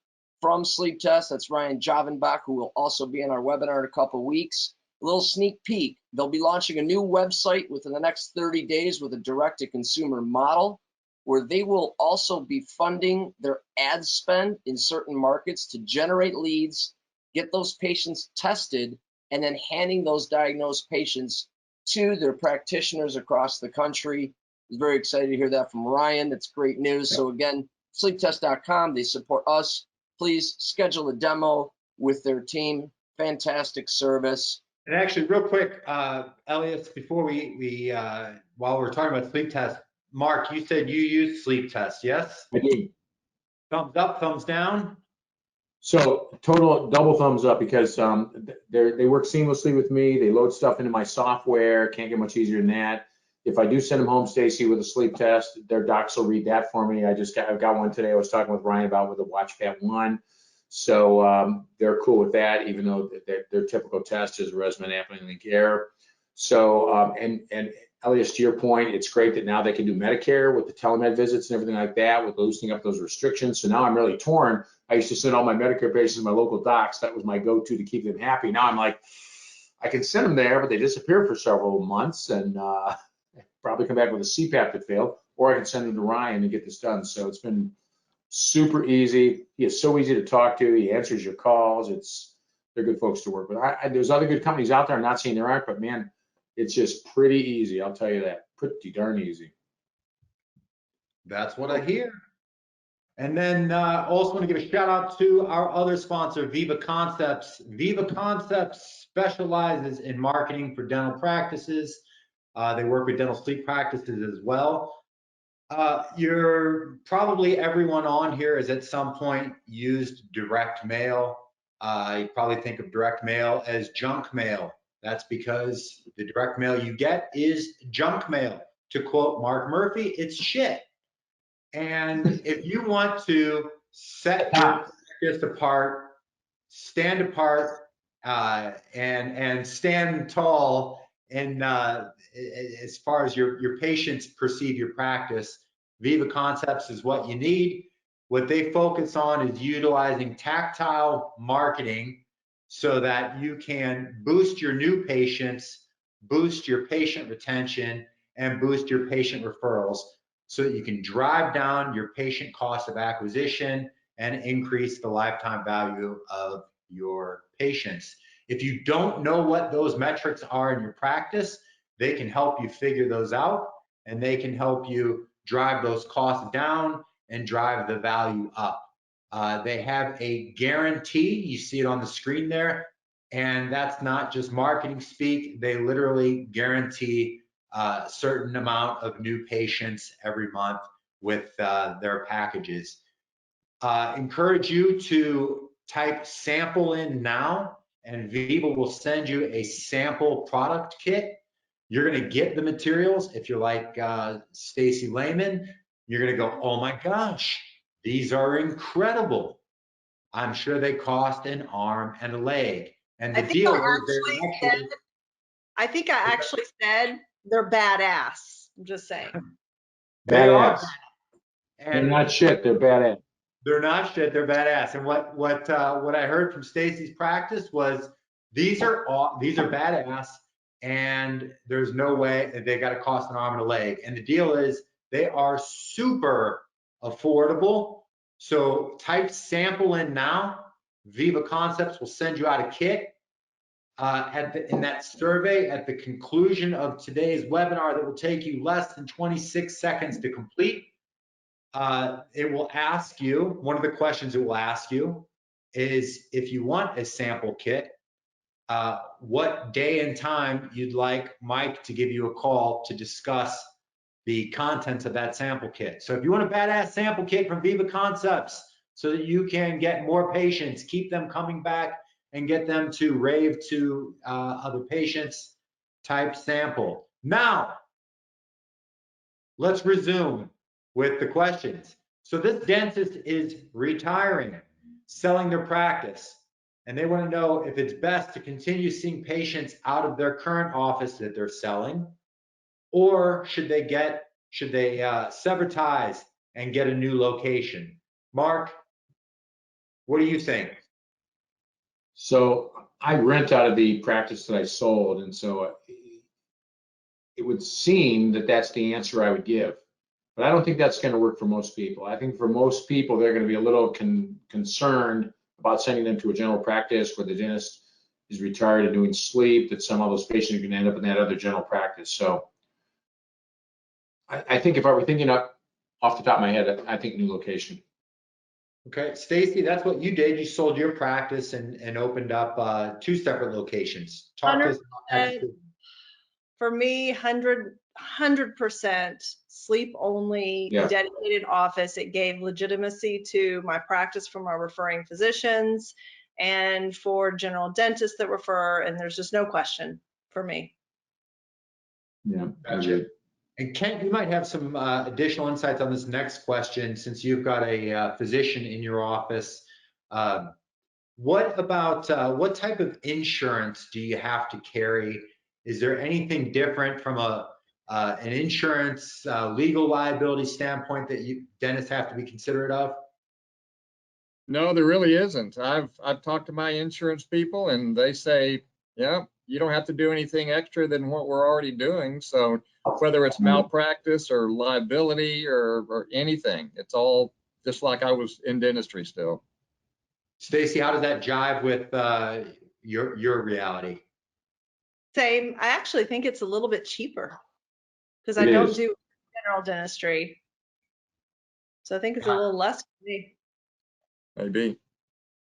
S1: from Sleep Test. That's Ryan Javenbach, who will also be in our webinar in a couple of weeks. A little sneak peek. They'll be launching a new website within the next 30 days with a direct-to-consumer model, where they will also be funding their ad spend in certain markets to generate leads, get those patients tested, and then handing those diagnosed patients to their practitioners across the country. I was very excited to hear that from Ryan. That's great news. So again, sleeptest.com, they support us. Please schedule a demo with their team. Fantastic service.
S3: and actually, real quick, Elliot, before we while we're talking about sleep test, Mark, you said you use sleep test, yes?
S2: I do.
S3: Thumbs up, thumbs down?
S2: So total double thumbs up because they work seamlessly with me. They load stuff into my software. Can't get much easier than that. If I do send them home, Stacy, with a sleep test, their docs will read that for me. I've got one today. I was talking with Ryan about with the WatchPat 1. So they're cool with that, even though their typical test is resonant amplitude link air. So and Elias, to your point, it's great that now they can do Medicare with the telemed visits and everything like that, with loosening up those restrictions. So now I'm really torn. I used to send all my Medicare patients to my local docs. That was my go-to to keep them happy. Now I'm like, I can send them there, but they disappear for several months and probably come back with a CPAP that failed, or I can send them to Ryan and get this done. So it's been super easy. He is so easy to talk to. He answers your calls. They're good folks to work with. There's other good companies out there. I'm not saying there aren't, but man, it's just pretty easy. I'll tell you that. Pretty darn easy.
S3: That's what I hear. And then also want to give a shout out to our other sponsor, Viva Concepts. Viva Concepts specializes in marketing for dental practices. They work with dental sleep practices as well. Probably everyone on here has at some point used direct mail. You probably think of direct mail as junk mail. That's because the direct mail you get is junk mail. To quote Mark Murphy, it's shit. And if you want to set your practice apart, stand apart, and stand tall, and as far as your patients perceive your practice, Viva Concepts is what you need. What they focus on is utilizing tactile marketing so that you can boost your new patients, boost your patient retention, and boost your patient referrals so that you can drive down your patient cost of acquisition and increase the lifetime value of your patients. If you don't know what those metrics are in your practice, they can help you figure those out, and they can help you drive those costs down and drive the value up. They have a guarantee, you see it on the screen there, and that's not just marketing speak. They literally guarantee a certain amount of new patients every month with their packages. Encourage you to type sample in now, and Viva will send you a sample product kit. You're going to get the materials. If you're like Stacy Lehman, you're going to go, oh my gosh, these are incredible. I'm sure they cost an arm and a leg. And the deal is
S4: I think I actually said they're badass. I'm just saying.
S3: they are.
S2: Badass.
S3: And
S2: They're not shit, they're badass.
S3: they're not shit, they're badass. And what I heard from Stacy's practice was these are badass, and there's no way they got to cost an arm and a leg. And the deal is they are super affordable. So type sample in now. Viva Concepts will send you out a kit. In that survey at the conclusion of today's webinar that will take you less than 26 seconds to complete, it will ask you, one of the questions it will ask you is if you want a sample kit, what day and time you'd like Mike to give you a call to discuss the contents of that sample kit. So if you want a badass sample kit from Viva Concepts so that you can get more patients, keep them coming back, and get them to rave to other patients, type sample. Now, let's resume with the questions. So this dentist is retiring, selling their practice, and they want to know if it's best to continue seeing patients out of their current office that they're selling, or should they sever ties and get a new location? Mark, what do you think?
S2: So I rent out of the practice that I sold, and so it would seem that that's the answer I would give. But I don't think that's going to work for most people. I think for most people, they're going to be a little concerned about sending them to a general practice where the dentist is retired and doing sleep, that some of those patients are going to end up in that other general practice. So I think if I were thinking off the top of my head, I think new location.
S3: Okay, Stacy, that's what you did. You sold your practice and opened up 2 separate locations. Talk to us about that.
S4: For me, 100% sleep only,
S2: Yeah.
S4: dedicated office. It gave legitimacy to my practice for my referring physicians and for general dentists that refer, and there's just no question for me.
S2: Yeah,
S3: Gotcha. And Kent, you might have some additional insights on this next question, since you've got a physician in your office. What what type of insurance do you have to carry? Is there anything different from an insurance legal liability standpoint that dentists have to be considerate of?
S5: No, there really isn't. I've talked to my insurance people, and they say, yeah, you don't have to do anything extra than what we're already doing. So whether it's malpractice or liability or anything, it's all just like I was in dentistry still.
S3: Stacy, how does that jive with your reality?
S4: Same. I actually think it's a little bit cheaper because I
S2: It
S4: don't
S2: is.
S4: do general dentistry. So I think it's a little less for me.
S5: Maybe.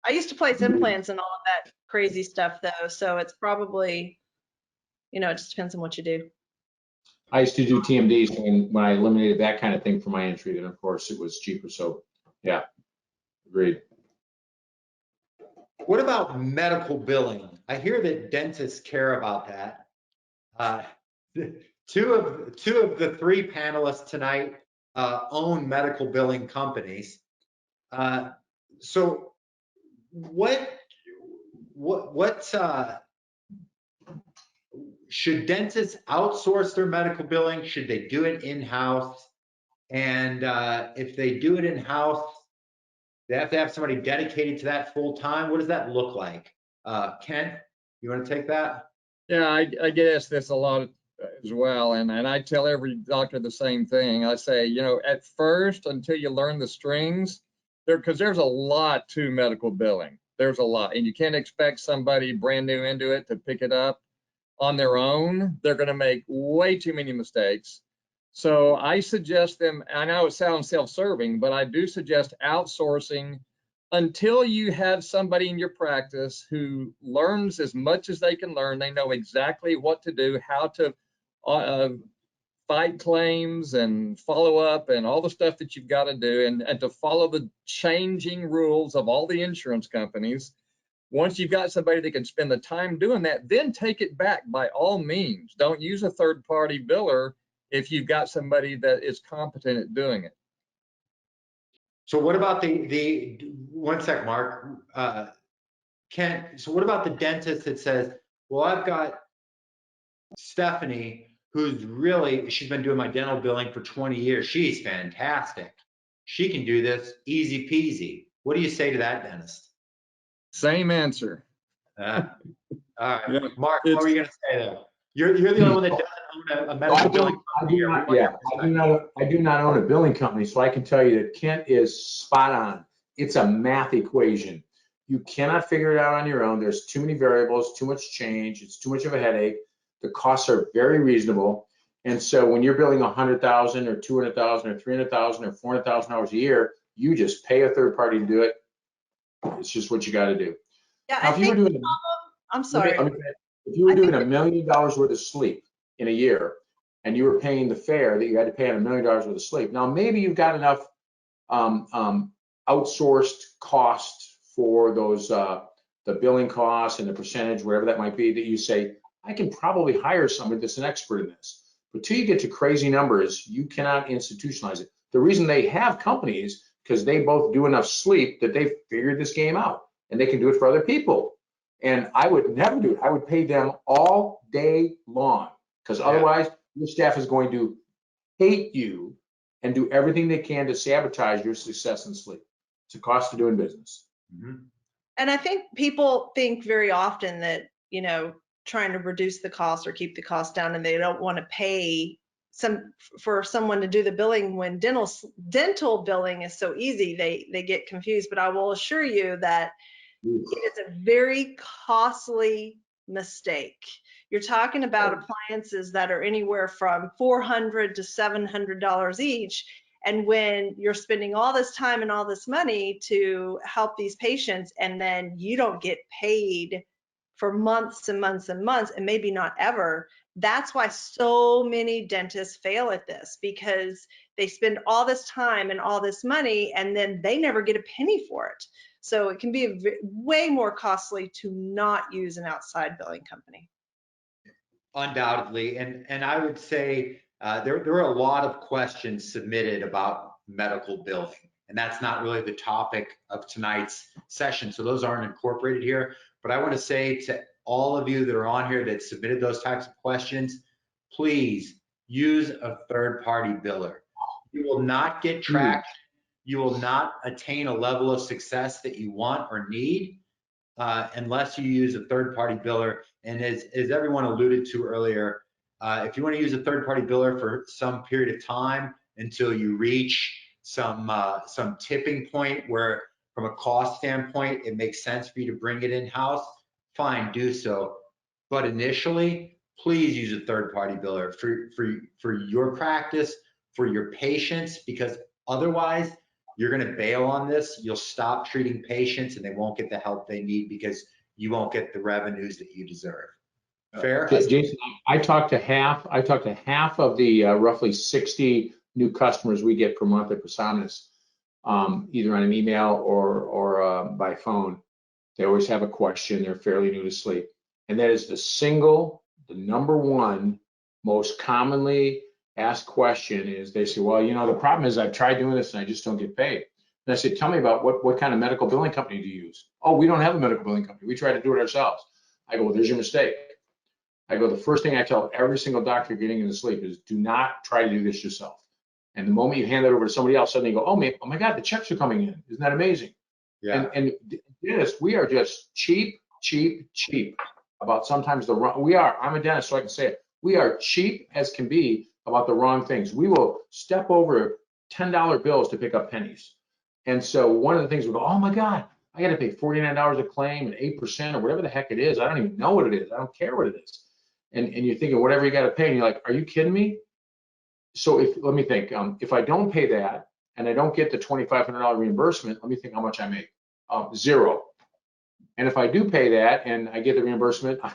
S4: I used to place implants and all of that crazy stuff though. So it's probably, it just depends on what you do.
S2: I used to do TMDs, and when I eliminated that kind of thing for my entry, then of course it was cheaper. So yeah, agreed.
S3: What about medical billing? I hear that dentists care about that. Two of the 3 panelists tonight own medical billing companies. So what should dentists outsource their medical billing? Should they do it in-house? And if they do it in-house, they have to have somebody dedicated to that full time. What does that look like? Kent, you want to take that?
S5: Yeah, I guess this a lot as well. And I tell every doctor the same thing. I say, you know, at first, until you learn the strings, because there's a lot to medical billing. There's a lot. And you can't expect somebody brand new into it to pick it up on their own. They're going to make way too many mistakes. So I suggest them, I know it sounds self-serving, but I do suggest outsourcing until you have somebody in your practice who learns as much as they can learn. They know exactly what to do, how to fight claims and follow up and all the stuff that you've got to do, and to follow the changing rules of all the insurance companies. Once you've got somebody that can spend the time doing that, then take it back by all means. Don't use a third-party biller if you've got somebody that is competent at doing it.
S3: So what about the 1 sec, Mark, Kent, so what about the dentist that says, well, I've got Stephanie, she's been doing my dental billing for 20 years. She's fantastic. She can do this easy peasy. What do you say to that dentist?
S5: Same answer.
S3: All right,
S5: Yeah,
S3: Mark, what were you going to say there? You're the only one that doesn't own a medical billing company.
S2: I do not own a billing company, so I can tell you that Kent is spot on. It's a math equation. You cannot figure it out on your own. There's too many variables, too much change. It's too much of a headache. The costs are very reasonable. And so when you're billing $100,000 or $200,000 or $300,000 or $400,000 a year, you just pay a third party to do it. It's just what you got to do.
S4: Yeah,
S2: Now,
S4: I think, I'm sorry.
S2: If you were doing $1 million worth of sleep in a year, and you were paying the fare that you had to pay on $1 million worth of sleep, now maybe you've got enough outsourced cost for those the billing costs and the percentage, whatever that might be, that you say, I can probably hire somebody that's an expert in this. But till you get to crazy numbers, you cannot institutionalize it. The reason they have companies, because they both do enough sleep that they've figured this game out, and they can do it for other people. And I would never do it. I would pay them all day long, because otherwise your staff is going to hate you and do everything they can to sabotage your success in sleep. It's a cost of doing business.
S3: Mm-hmm.
S4: And I think people think very often that, you know, trying to reduce the cost or keep the cost down, and they don't want to pay for someone to do the billing when dental billing is so easy. They get confused, but I will assure you that it is a very costly mistake. You're talking about appliances that are anywhere from $400 to $700 each. And when you're spending all this time and all this money to help these patients, and then you don't get paid for months and months and months, and maybe not ever, that's why so many dentists fail at this, because they spend all this time and all this money, and then they never get a penny for it. So it can be way more costly to not use an outside billing company.
S3: Undoubtedly. And I would say there are a lot of questions submitted about medical billing, and that's not really the topic of tonight's session. So those aren't incorporated here. But I want to say to all of you that are on here that submitted those types of questions, please use a third-party biller. You will not get traction. You will not attain a level of success that you want or need unless you use a third-party biller. And as everyone alluded to earlier, if you want to use a third-party biller for some period of time until you reach some tipping point where, from a cost standpoint, it makes sense for you to bring it in-house, fine, do so. But initially, please use a third-party biller for your practice, for your patients, because otherwise, you're going to bail on this. You'll stop treating patients, and they won't get the help they need because you won't get the revenues that you deserve. Fair?
S2: Jason, I talked to half of the roughly 60 new customers we get per month at PreSomnus, either on an email or by phone. They always have a question. They're fairly new to sleep. And that is the number one most commonly asked question is, they say, well, you know, the problem is I've tried doing this and I just don't get paid. And I said, tell me about what kind of medical billing company do you use? Oh, we don't have a medical billing company. We try to do it ourselves. I go, well, there's your mistake. I go, the first thing I tell every single doctor getting into sleep is, do not try to do this yourself. And the moment you hand that over to somebody else, suddenly you go, oh my God, the checks are coming in. Isn't that amazing?
S3: Yeah.
S2: And dentists, we are just cheap about sometimes the wrong, I'm a dentist, so I can say it. We are cheap as can be about the wrong things. We will step over $10 bills to pick up pennies. And so one of the things we go, oh my God, I got to pay $49 a claim and 8% or whatever the heck it is. I don't even know what it is. I don't care what it is. And you're thinking, whatever you got to pay, and you're like, are you kidding me? So let me think, if I don't pay that and I don't get the $2,500 reimbursement, let me think how much I make. Zero. And if I do pay that and I get the reimbursement, I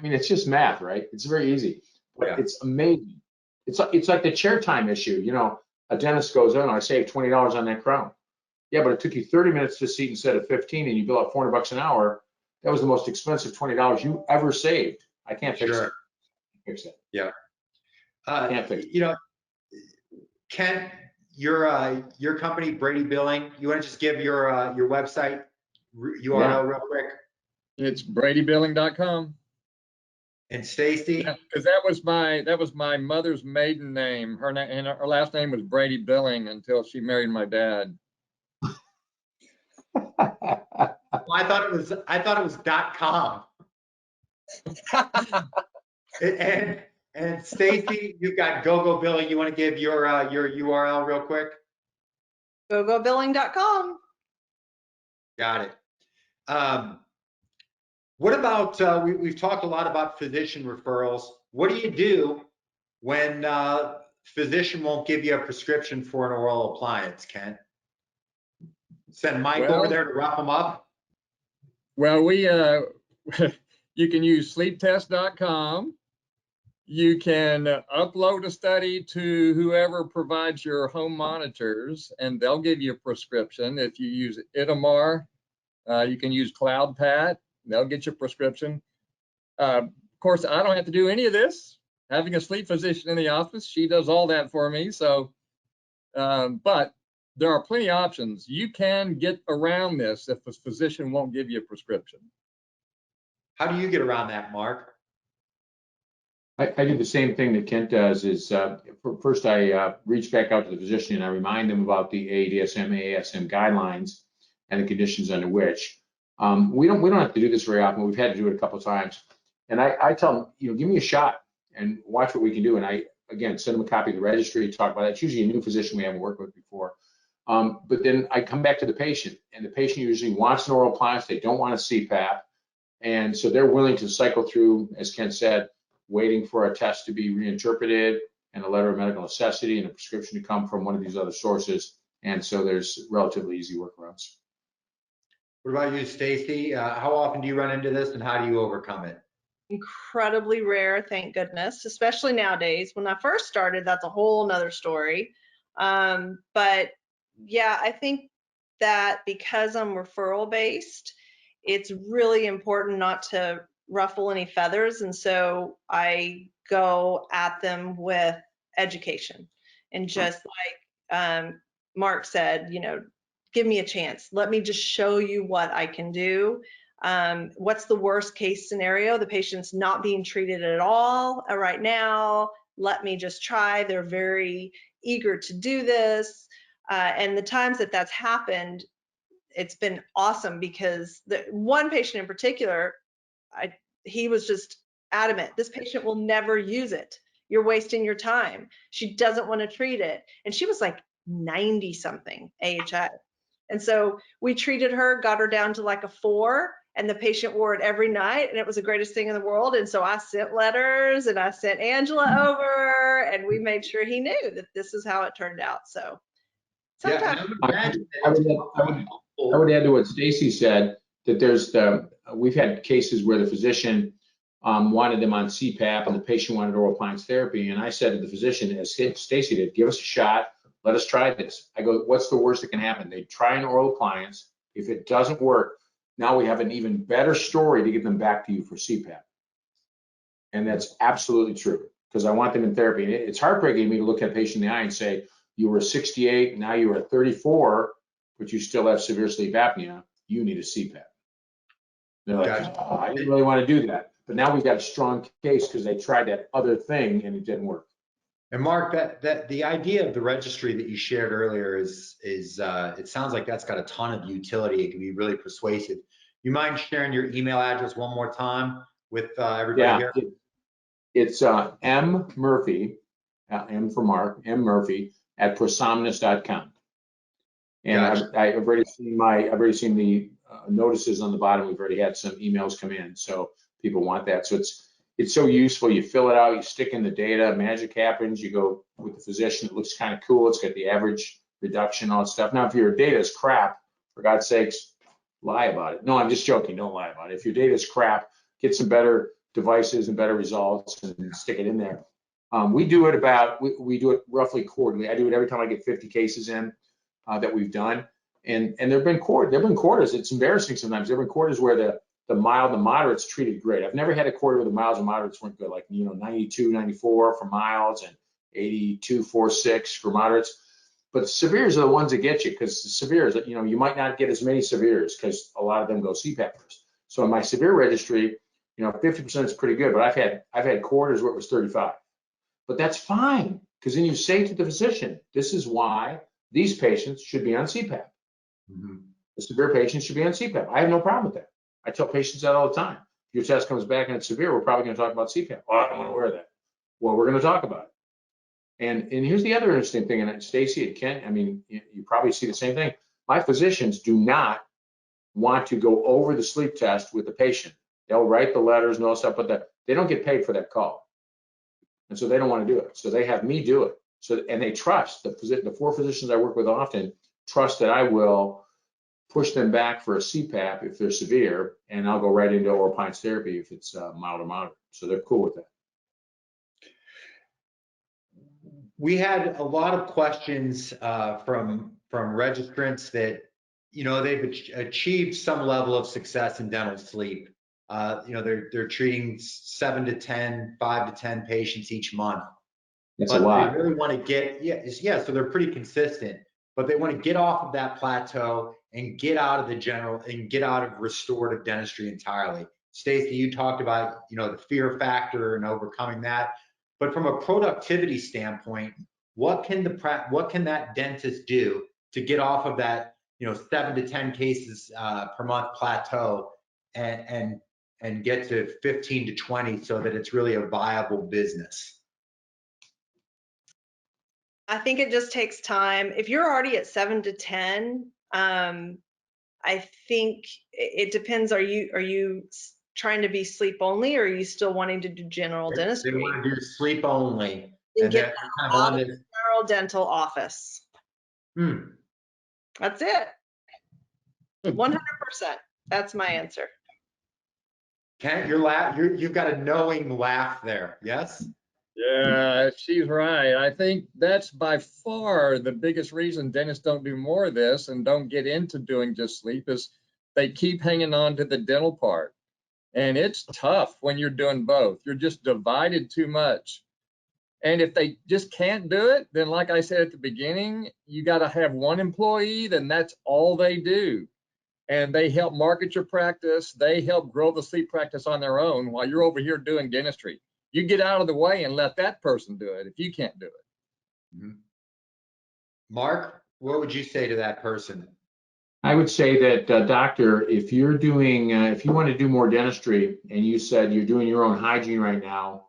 S2: mean, it's just math, right? It's very easy, but
S3: Yeah.
S2: it's amazing. It's like the chair time issue. You know, a dentist goes, oh, I saved $20 on that crown. Yeah, but it took you 30 minutes to seat instead of 15, and you bill out $400 an hour. That was the most expensive $20 you ever saved. I can't fix
S3: Sure.
S2: it. Fix it.
S3: Yeah.
S2: Can't fix it.
S3: You know, Kent, your company, Brady Billing, you want to just give your website URL real quick?
S5: It's bradybilling.com.
S3: And Stacy?
S5: Yeah, because that was my mother's maiden name. And her last name was Brady Billing until she married my dad.
S3: Well, I thought it was .com. And Stacy, you've got GoGo Billing. You want to give your URL real quick?
S4: gogobilling.com.
S3: Got it. What about, we've talked a lot about physician referrals. What do you do when physician won't give you a prescription for an oral appliance, Ken? Send Mike over there to rough them up?
S5: Well, you can use sleeptest.com. You can upload a study to whoever provides your home monitors, and they'll give you a prescription. If you use Itamar, you can use CloudPat. They'll get your prescription. Of course, I don't have to do any of this. Having a sleep physician in the office, she does all that for me. So, but there are plenty of options. You can get around this if a physician won't give you a prescription.
S3: How do you get around that, Mark?
S2: I do the same thing that Kent does is first I reach back out to the physician and I remind them about the ADSM, AASM guidelines and the conditions under which. We don't have to do this very often. We've had to do it a couple of times. And I tell them, you know, give me a shot and watch what we can do. And I, again, send them a copy of the registry, talk about it. It's usually a new physician we haven't worked with before. But then I come back to the patient, and the patient usually wants an oral appliance. They don't want a CPAP. And so they're willing to cycle through, as Ken said, waiting for a test to be reinterpreted and a letter of medical necessity and a prescription to come from one of these other sources. And so there's relatively easy workarounds.
S3: What about you, Stacy? How often do you run into this and how do you overcome it?
S4: Incredibly rare, thank goodness, especially nowadays. When I first started, that's a whole nother story. But yeah, I think that because I'm referral based, it's really important not to ruffle any feathers. And so I go at them with education and just like Mark said, you know, give me a chance. Let me just show you what I can do. What's the worst case scenario? The patient's not being treated at all right now. Let me just try. They're very eager to do this. And the times that that's happened, it's been awesome because the one patient in particular, he was just adamant, this patient will never use it. You're wasting your time. She doesn't want to treat it. And she was like 90 something AHI. And so we treated her, got her down to like a 4, and the patient wore it every night, and it was the greatest thing in the world. And so I sent letters and I sent Angela over, and we made sure he knew that this is how it turned out. So sometimes
S2: I would add to what Stacy said, that we've had cases where the physician wanted them on CPAP and the patient wanted oral appliance therapy. And I said to the physician, as Stacy did, give us a shot. Let us try this. I go, what's the worst that can happen? They try an oral appliance. If it doesn't work, now we have an even better story to get them back to you for CPAP. And that's absolutely true, because I want them in therapy. And it's heartbreaking to me to look at a patient in the eye and say, you were 68, now you are 34, but you still have severe sleep apnea. You need a CPAP. They're like,
S3: Gotcha.
S2: oh, I didn't really want to do that. But now we've got a strong case because they tried that other thing and it didn't work.
S3: And Mark, that the idea of the registry that you shared earlier is it sounds like that's got a ton of utility. It can be really persuasive. You mind sharing your email address one more time with everybody
S2: Yeah,
S3: here?
S2: it's M Murphy, M for Mark, M Murphy at prosomnus.com. And
S3: Gotcha.
S2: I've already seen the notices on the bottom. We've already had some emails come in, so people want that. So it's so useful. You fill it out, you stick in the data, magic happens. You go with the physician. It looks kind of cool. It's got the average reduction, all that stuff. Now, if your data is crap, for God's sakes, lie about it. No, I'm just joking. Don't lie about it. If your data is crap, get some better devices and better results and stick it in there. We do it roughly quarterly. I do it every time I get 50 cases in that we've done. And there've been quarters. It's embarrassing sometimes. There've been quarters where the mild and moderates treated great. I've never had a quarter where the milds and moderates weren't good, like 92, 94 for milds and 82, 46 for moderates. But the severes are the ones that get you, because the severes, you might not get as many severes because a lot of them go CPAP first. So in my severe registry, 50% is pretty good, but I've had quarters where it was 35. But that's fine, because then you say to the physician, this is why these patients should be on CPAP.
S3: Mm-hmm.
S2: The severe patients should be on CPAP. I have no problem with that. I tell patients that all the time. If your test comes back and it's severe, we're probably going to talk about CPAP. Oh, I don't want to wear that. Well, we're going to talk about it. And here's the other interesting thing, and Stacy and Ken, I mean, you probably see the same thing. My physicians do not want to go over the sleep test with the patient. They'll write the letters and all that stuff, but they don't get paid for that call. And so they don't want to do it. So they have me do it. And they trust, the 4 physicians I work with often trust that I will push them back for a CPAP if they're severe, and I'll go right into oral appliance therapy if it's mild or moderate. So they're cool with that.
S3: We had a lot of questions from registrants that, they've achieved some level of success in dental sleep. They're treating 7 to 10, 5 to 10 patients each month.
S2: That's
S3: but
S2: a lot.
S3: They really want to so they're pretty consistent, but they want to get off of that plateau and get out of restorative dentistry entirely. Stacy, you talked about, the fear factor and overcoming that. But from a productivity standpoint, what can that dentist do to get off of that, 7 to 10 cases per month plateau and get to 15 to 20 so that it's really a viable business?
S4: I think it just takes time. If you're already at 7 to 10, I think it depends. Are you trying to be sleep only, or are you still wanting to do general dentistry?
S3: They want to do sleep only.
S4: And get out of the general dental office. That's it. 100%. That's my answer.
S3: Kent, you've got a knowing laugh there. Yes?
S5: Yeah, she's right. I think that's by far the biggest reason dentists don't do more of this and don't get into doing just sleep is they keep hanging on to the dental part. And it's tough when you're doing both. You're just divided too much. And if they just can't do it, then like I said at the beginning, you got to have one employee, then that's all they do. And they help market your practice. They help grow the sleep practice on their own while you're over here doing dentistry. You get out of the way and let that person do it if you can't do it.
S3: Mm-hmm. Mark, what would you say to that person?
S2: I would say that, doctor, if you want to do more dentistry and you said you're doing your own hygiene right now,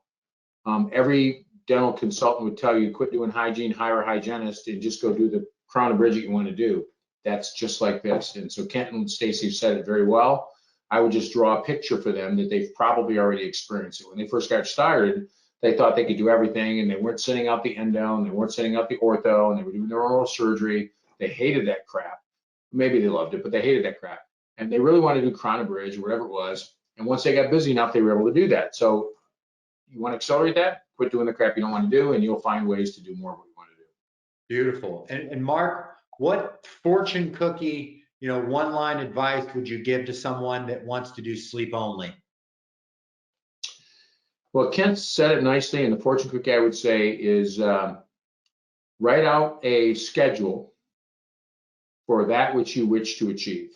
S2: every dental consultant would tell you quit doing hygiene, hire a hygienist, and just go do the crown and bridge that you want to do. That's just like this. And so Kent and Stacy said it very well. I would just draw a picture for them that they've probably already experienced it. When they first got started, they thought they could do everything, and they weren't sending out the endo, and they weren't sending out the ortho, and they were doing their oral surgery. They hated that crap. Maybe they loved it, but they hated that crap. And they really wanted to do crown and bridge or whatever it was. And once they got busy enough, they were able to do that. So you want to accelerate that? Quit doing the crap you don't want to do, and you'll find ways to do more of what you want to do.
S3: Beautiful. And Mark, what fortune cookie, one-line advice would you give to someone that wants to do sleep only?
S2: Well, Kent said it nicely, and the fortune cookie I would say is write out a schedule for that which you wish to achieve,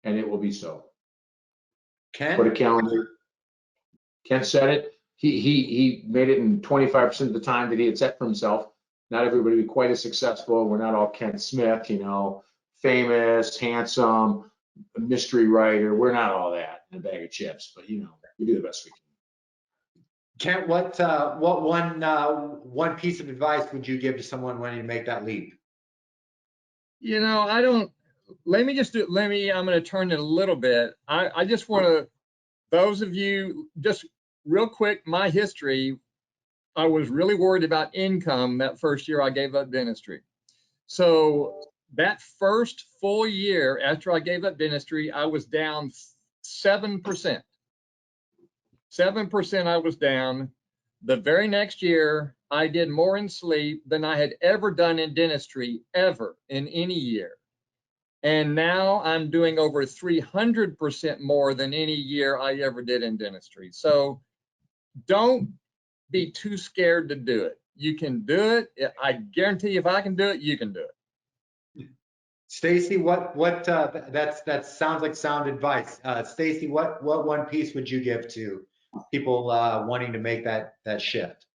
S2: and it will be so.
S3: Kent?
S2: Put a calendar. Kent said it. he made it in 25% of the time that he had set for himself. Not everybody would be quite as successful. We're not all Ken Smith, you know, famous, handsome, a mystery writer. We're not all that in a bag of chips, but you know, we do the best we can.
S3: Kent, what one piece of advice would you give to someone wanting to make that leap?
S5: You know, I don't, let me just do, I'm going to turn it a little bit. I just want to, those of you, just real quick, my history, I was really worried about income that first year I gave up dentistry. So that first full year after I gave up dentistry, I was down 7%. 7% I was down. The very next year, I did more in sleep than I had ever done in dentistry, ever, in any year. And now I'm doing over 300% more than any year I ever did in dentistry. So don't be too scared to do it. You can do it. I guarantee if I can do it, you can do it.
S3: Stacy, that sounds like sound advice. Stacy, what one piece would you give to people wanting to make that shift?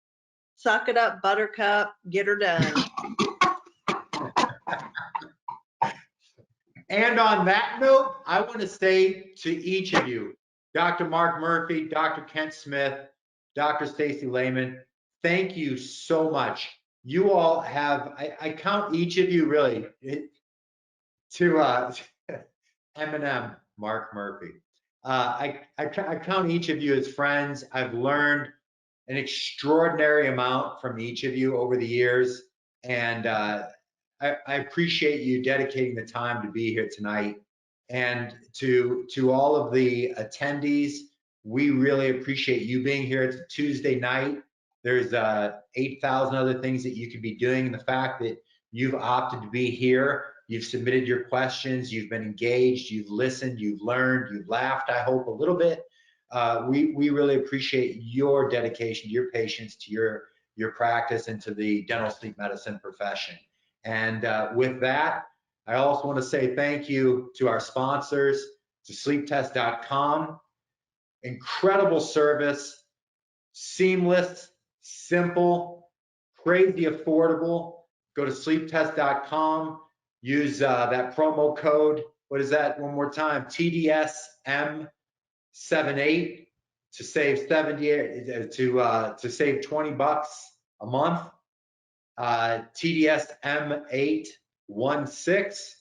S4: Suck it up, buttercup, get her done.
S3: And on that note, I want to say to each of you, Dr. Mark Murphy, Dr. Kent Smith, Dr. Stacy Lehman, thank you so much. You all have, I count each of you really to Eminem, Mark Murphy. I count each of you as friends. I've learned an extraordinary amount from each of you over the years, and I appreciate you dedicating the time to be here tonight. And to all of the attendees, we really appreciate you being here. It's a Tuesday night. There's 8,000 other things that you could be doing, and the fact that you've opted to be here, you've submitted your questions, you've been engaged, you've listened, you've learned, you've laughed, I hope, a little bit. We really appreciate your dedication, your patience to your practice and to the dental sleep medicine profession. And with that, I also want to say thank you to our sponsors, to sleeptest.com. Incredible service, seamless, simple, crazy affordable. Go to sleeptest.com, use that promo code. What is that? One more time, TDSM78 to save to save $20 a month. TDSM816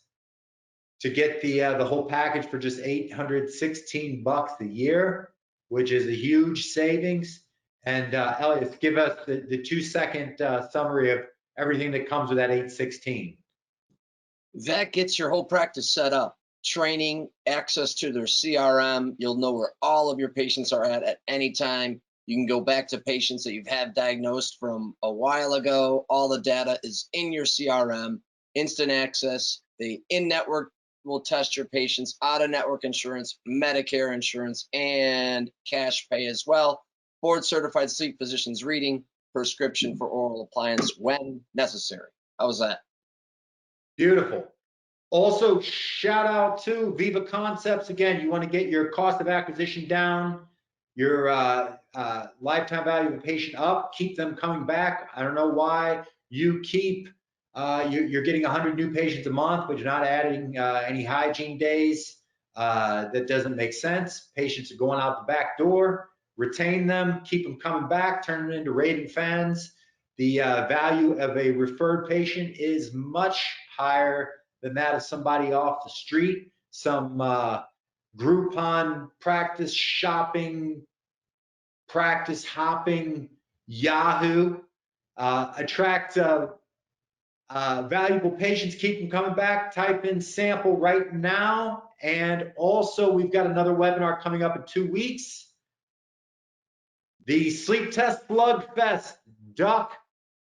S3: to get the whole package for just $816 a year, which is a huge savings. And Elias, give us the 2-second summary of everything that comes with that 816.
S1: That gets your whole practice set up. Training, access to their CRM. You'll know where all of your patients are at any time. You can go back to patients that you've had diagnosed from a while ago. All the data is in your CRM, instant access. The in-network will test your patients, out-of-network insurance, Medicare insurance, and cash pay as well. Board-certified sleep physicians reading, prescription for oral appliance when necessary. How was that?
S3: Beautiful. Also, shout out to Viva Concepts. Again, you want to get your cost of acquisition down, your lifetime value of a patient up, keep them coming back. I don't know why you keep, you're getting 100 new patients a month, but you're not adding any hygiene days. That doesn't make sense. Patients are going out the back door. Retain them, keep them coming back, turn them into raving fans. The value of a referred patient is much higher than that of somebody off the street. Some Groupon practice shopping, practice hopping, Yahoo. Attract valuable patients, keep them coming back. Type in sample right now. And also, we've got another webinar coming up in 2 weeks. The Sleep Test Slugfest. Duck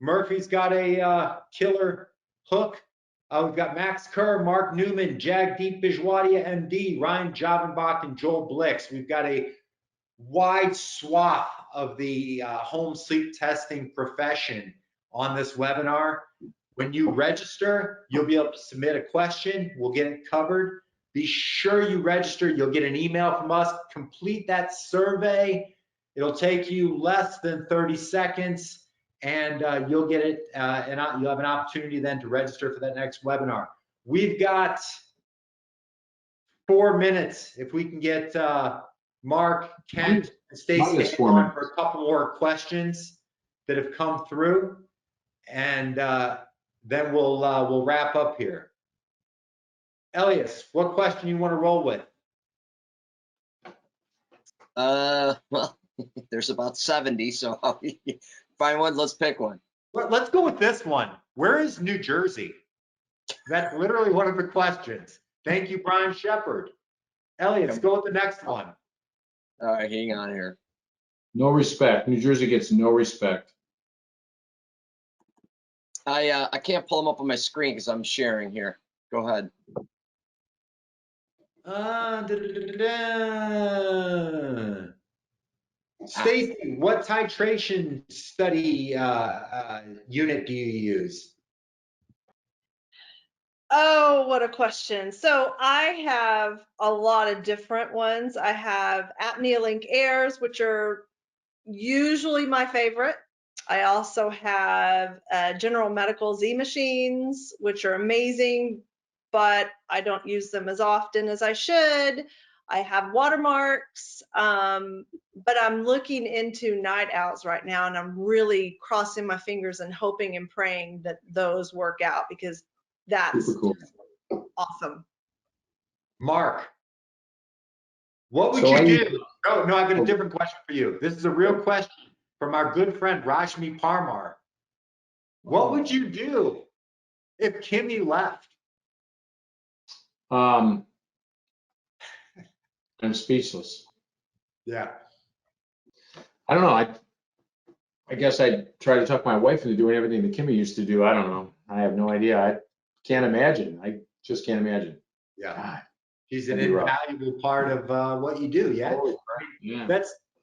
S3: Murphy's got a killer hook. We've got Max Kerr, Mark Newman, Jagdeep Bijwadia, MD, Ryan Javenbach, and Joel Blix. We've got a wide swath of the home sleep testing profession on this webinar. When you register, you'll be able to submit a question. We'll get it covered. Be sure you register. You'll get an email from us. Complete that survey. It'll take you less than 30 seconds, and you'll get it, and you'll have an opportunity then to register for that next webinar. We've got 4 minutes. If we can get Mark, Kent, and Stacy
S2: Minus
S3: to
S2: 4
S3: hang on
S2: minutes.
S3: for a couple more questions that have come through, and then we'll wrap up here. Elias, what question you want to roll with?
S1: Well, there's about 70, so I'll find one. Let's pick one.
S3: Let's go with this one. Where is New Jersey? That's literally one of the questions. Thank you, Brian Shepard. Elias, go with the next one.
S1: All right, hang on here.
S2: No respect. New Jersey gets no respect.
S1: I can't pull them up on my screen because I'm sharing here. Go ahead.
S3: Stacy, what titration study unit do you use?
S4: Oh, what a question. So I have a lot of different ones. I have Apnea Link Airs, which are usually my favorite. I also have General Medical Z machines, which are amazing, but I don't use them as often as I should. I have Watermarks, but I'm looking into Night Owls right now, and I'm really crossing my fingers and hoping and praying that those work out, because that's
S2: Super cool.
S4: awesome.
S3: Mark, what would
S2: So
S3: you
S2: I-
S3: do? No, I've got a different question for you. This is a real question from our good friend Rashmi Parmar. What would you do if Kimmy left?
S2: I'm speechless.
S3: Yeah.
S2: I don't know. I guess I'd try to talk my wife into doing everything that Kimmy used to do. I don't know. I have no idea. I can't imagine. I just can't imagine.
S3: Yeah.
S2: God.
S3: She's an
S2: That'd be rough.
S3: invaluable part of what you do. Yeah.
S2: Holy crap. Yeah.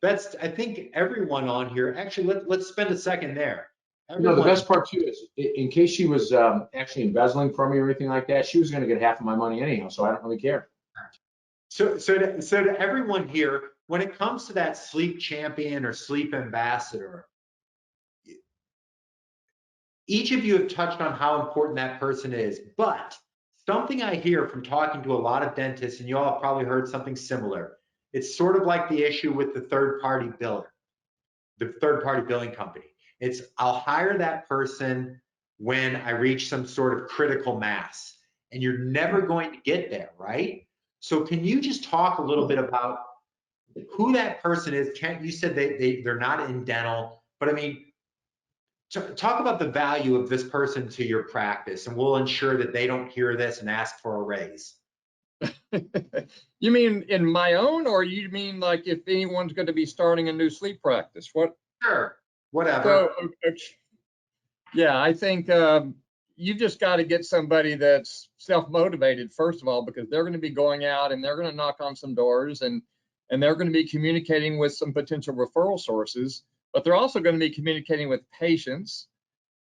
S3: That's I think everyone on here, actually, let's spend a second there.
S2: You know, the best part too is in case she was actually embezzling from me or anything like that, she was going to get half of my money anyhow, so I don't really care.
S3: So to everyone here, when it comes to that sleep champion or sleep ambassador, each of you have touched on how important that person is, but something I hear from talking to a lot of dentists, and you all have probably heard something similar, it's sort of like the issue with the third-party biller, the third-party billing company. It's I'll hire that person when I reach some sort of critical mass, and you're never going to get there, right? So can you just talk a little bit about who that person is? Kent, you said they're not in dental, but I mean, talk about the value of this person to your practice, and we'll ensure that they don't hear this and ask for a raise.
S5: You mean in my own, or you mean like if anyone's going to be starting a new sleep practice? What?
S3: Sure, whatever.
S5: So, yeah, I think you just got to get somebody that's self-motivated, first of all, because they're going to be going out and they're going to knock on some doors, and they're going to be communicating with some potential referral sources, but they're also going to be communicating with patients.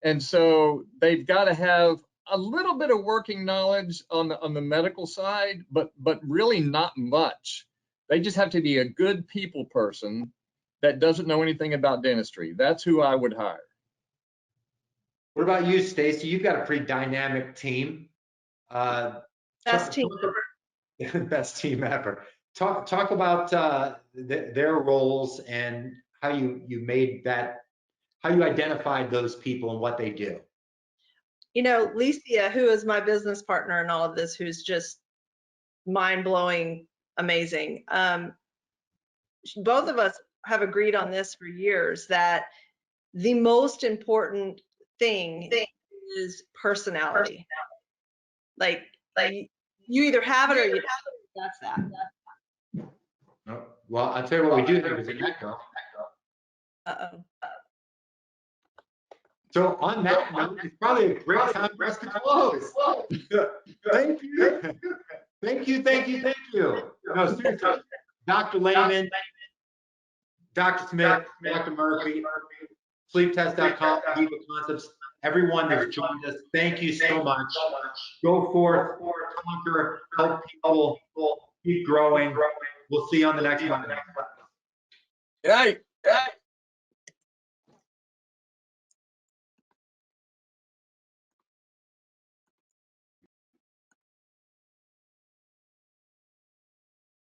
S5: And so they've got to have a little bit of working knowledge on the medical side, but really not much. They just have to be a good people person that doesn't know anything about dentistry. That's who I would hire.
S3: What about you, Stacy? You've got a pretty dynamic team.
S4: Best team ever.
S3: Best team ever. Talk about their roles and how you made that, how you identified those people and what they do.
S4: You know, Licia, who is my business partner in all of this, who's just mind-blowing, amazing. Both of us have agreed on this for years, that the most important thing is personality. Like you either have it or you don't. That's that.
S3: Oh, well, I'll tell you what we do think is an echo.
S4: Uh-oh.
S3: So on that note, it's probably a great time for us to close. Thank you. Thank you. No, seriously. Dr. Lehman, Dr. Smith, Dr. Murphy, sleeptest.com, Viva Concepts, everyone that's joined us, thank you so much. Go forth, conquer, help people, keep growing. We'll see you on the next one.
S1: Good night. Right.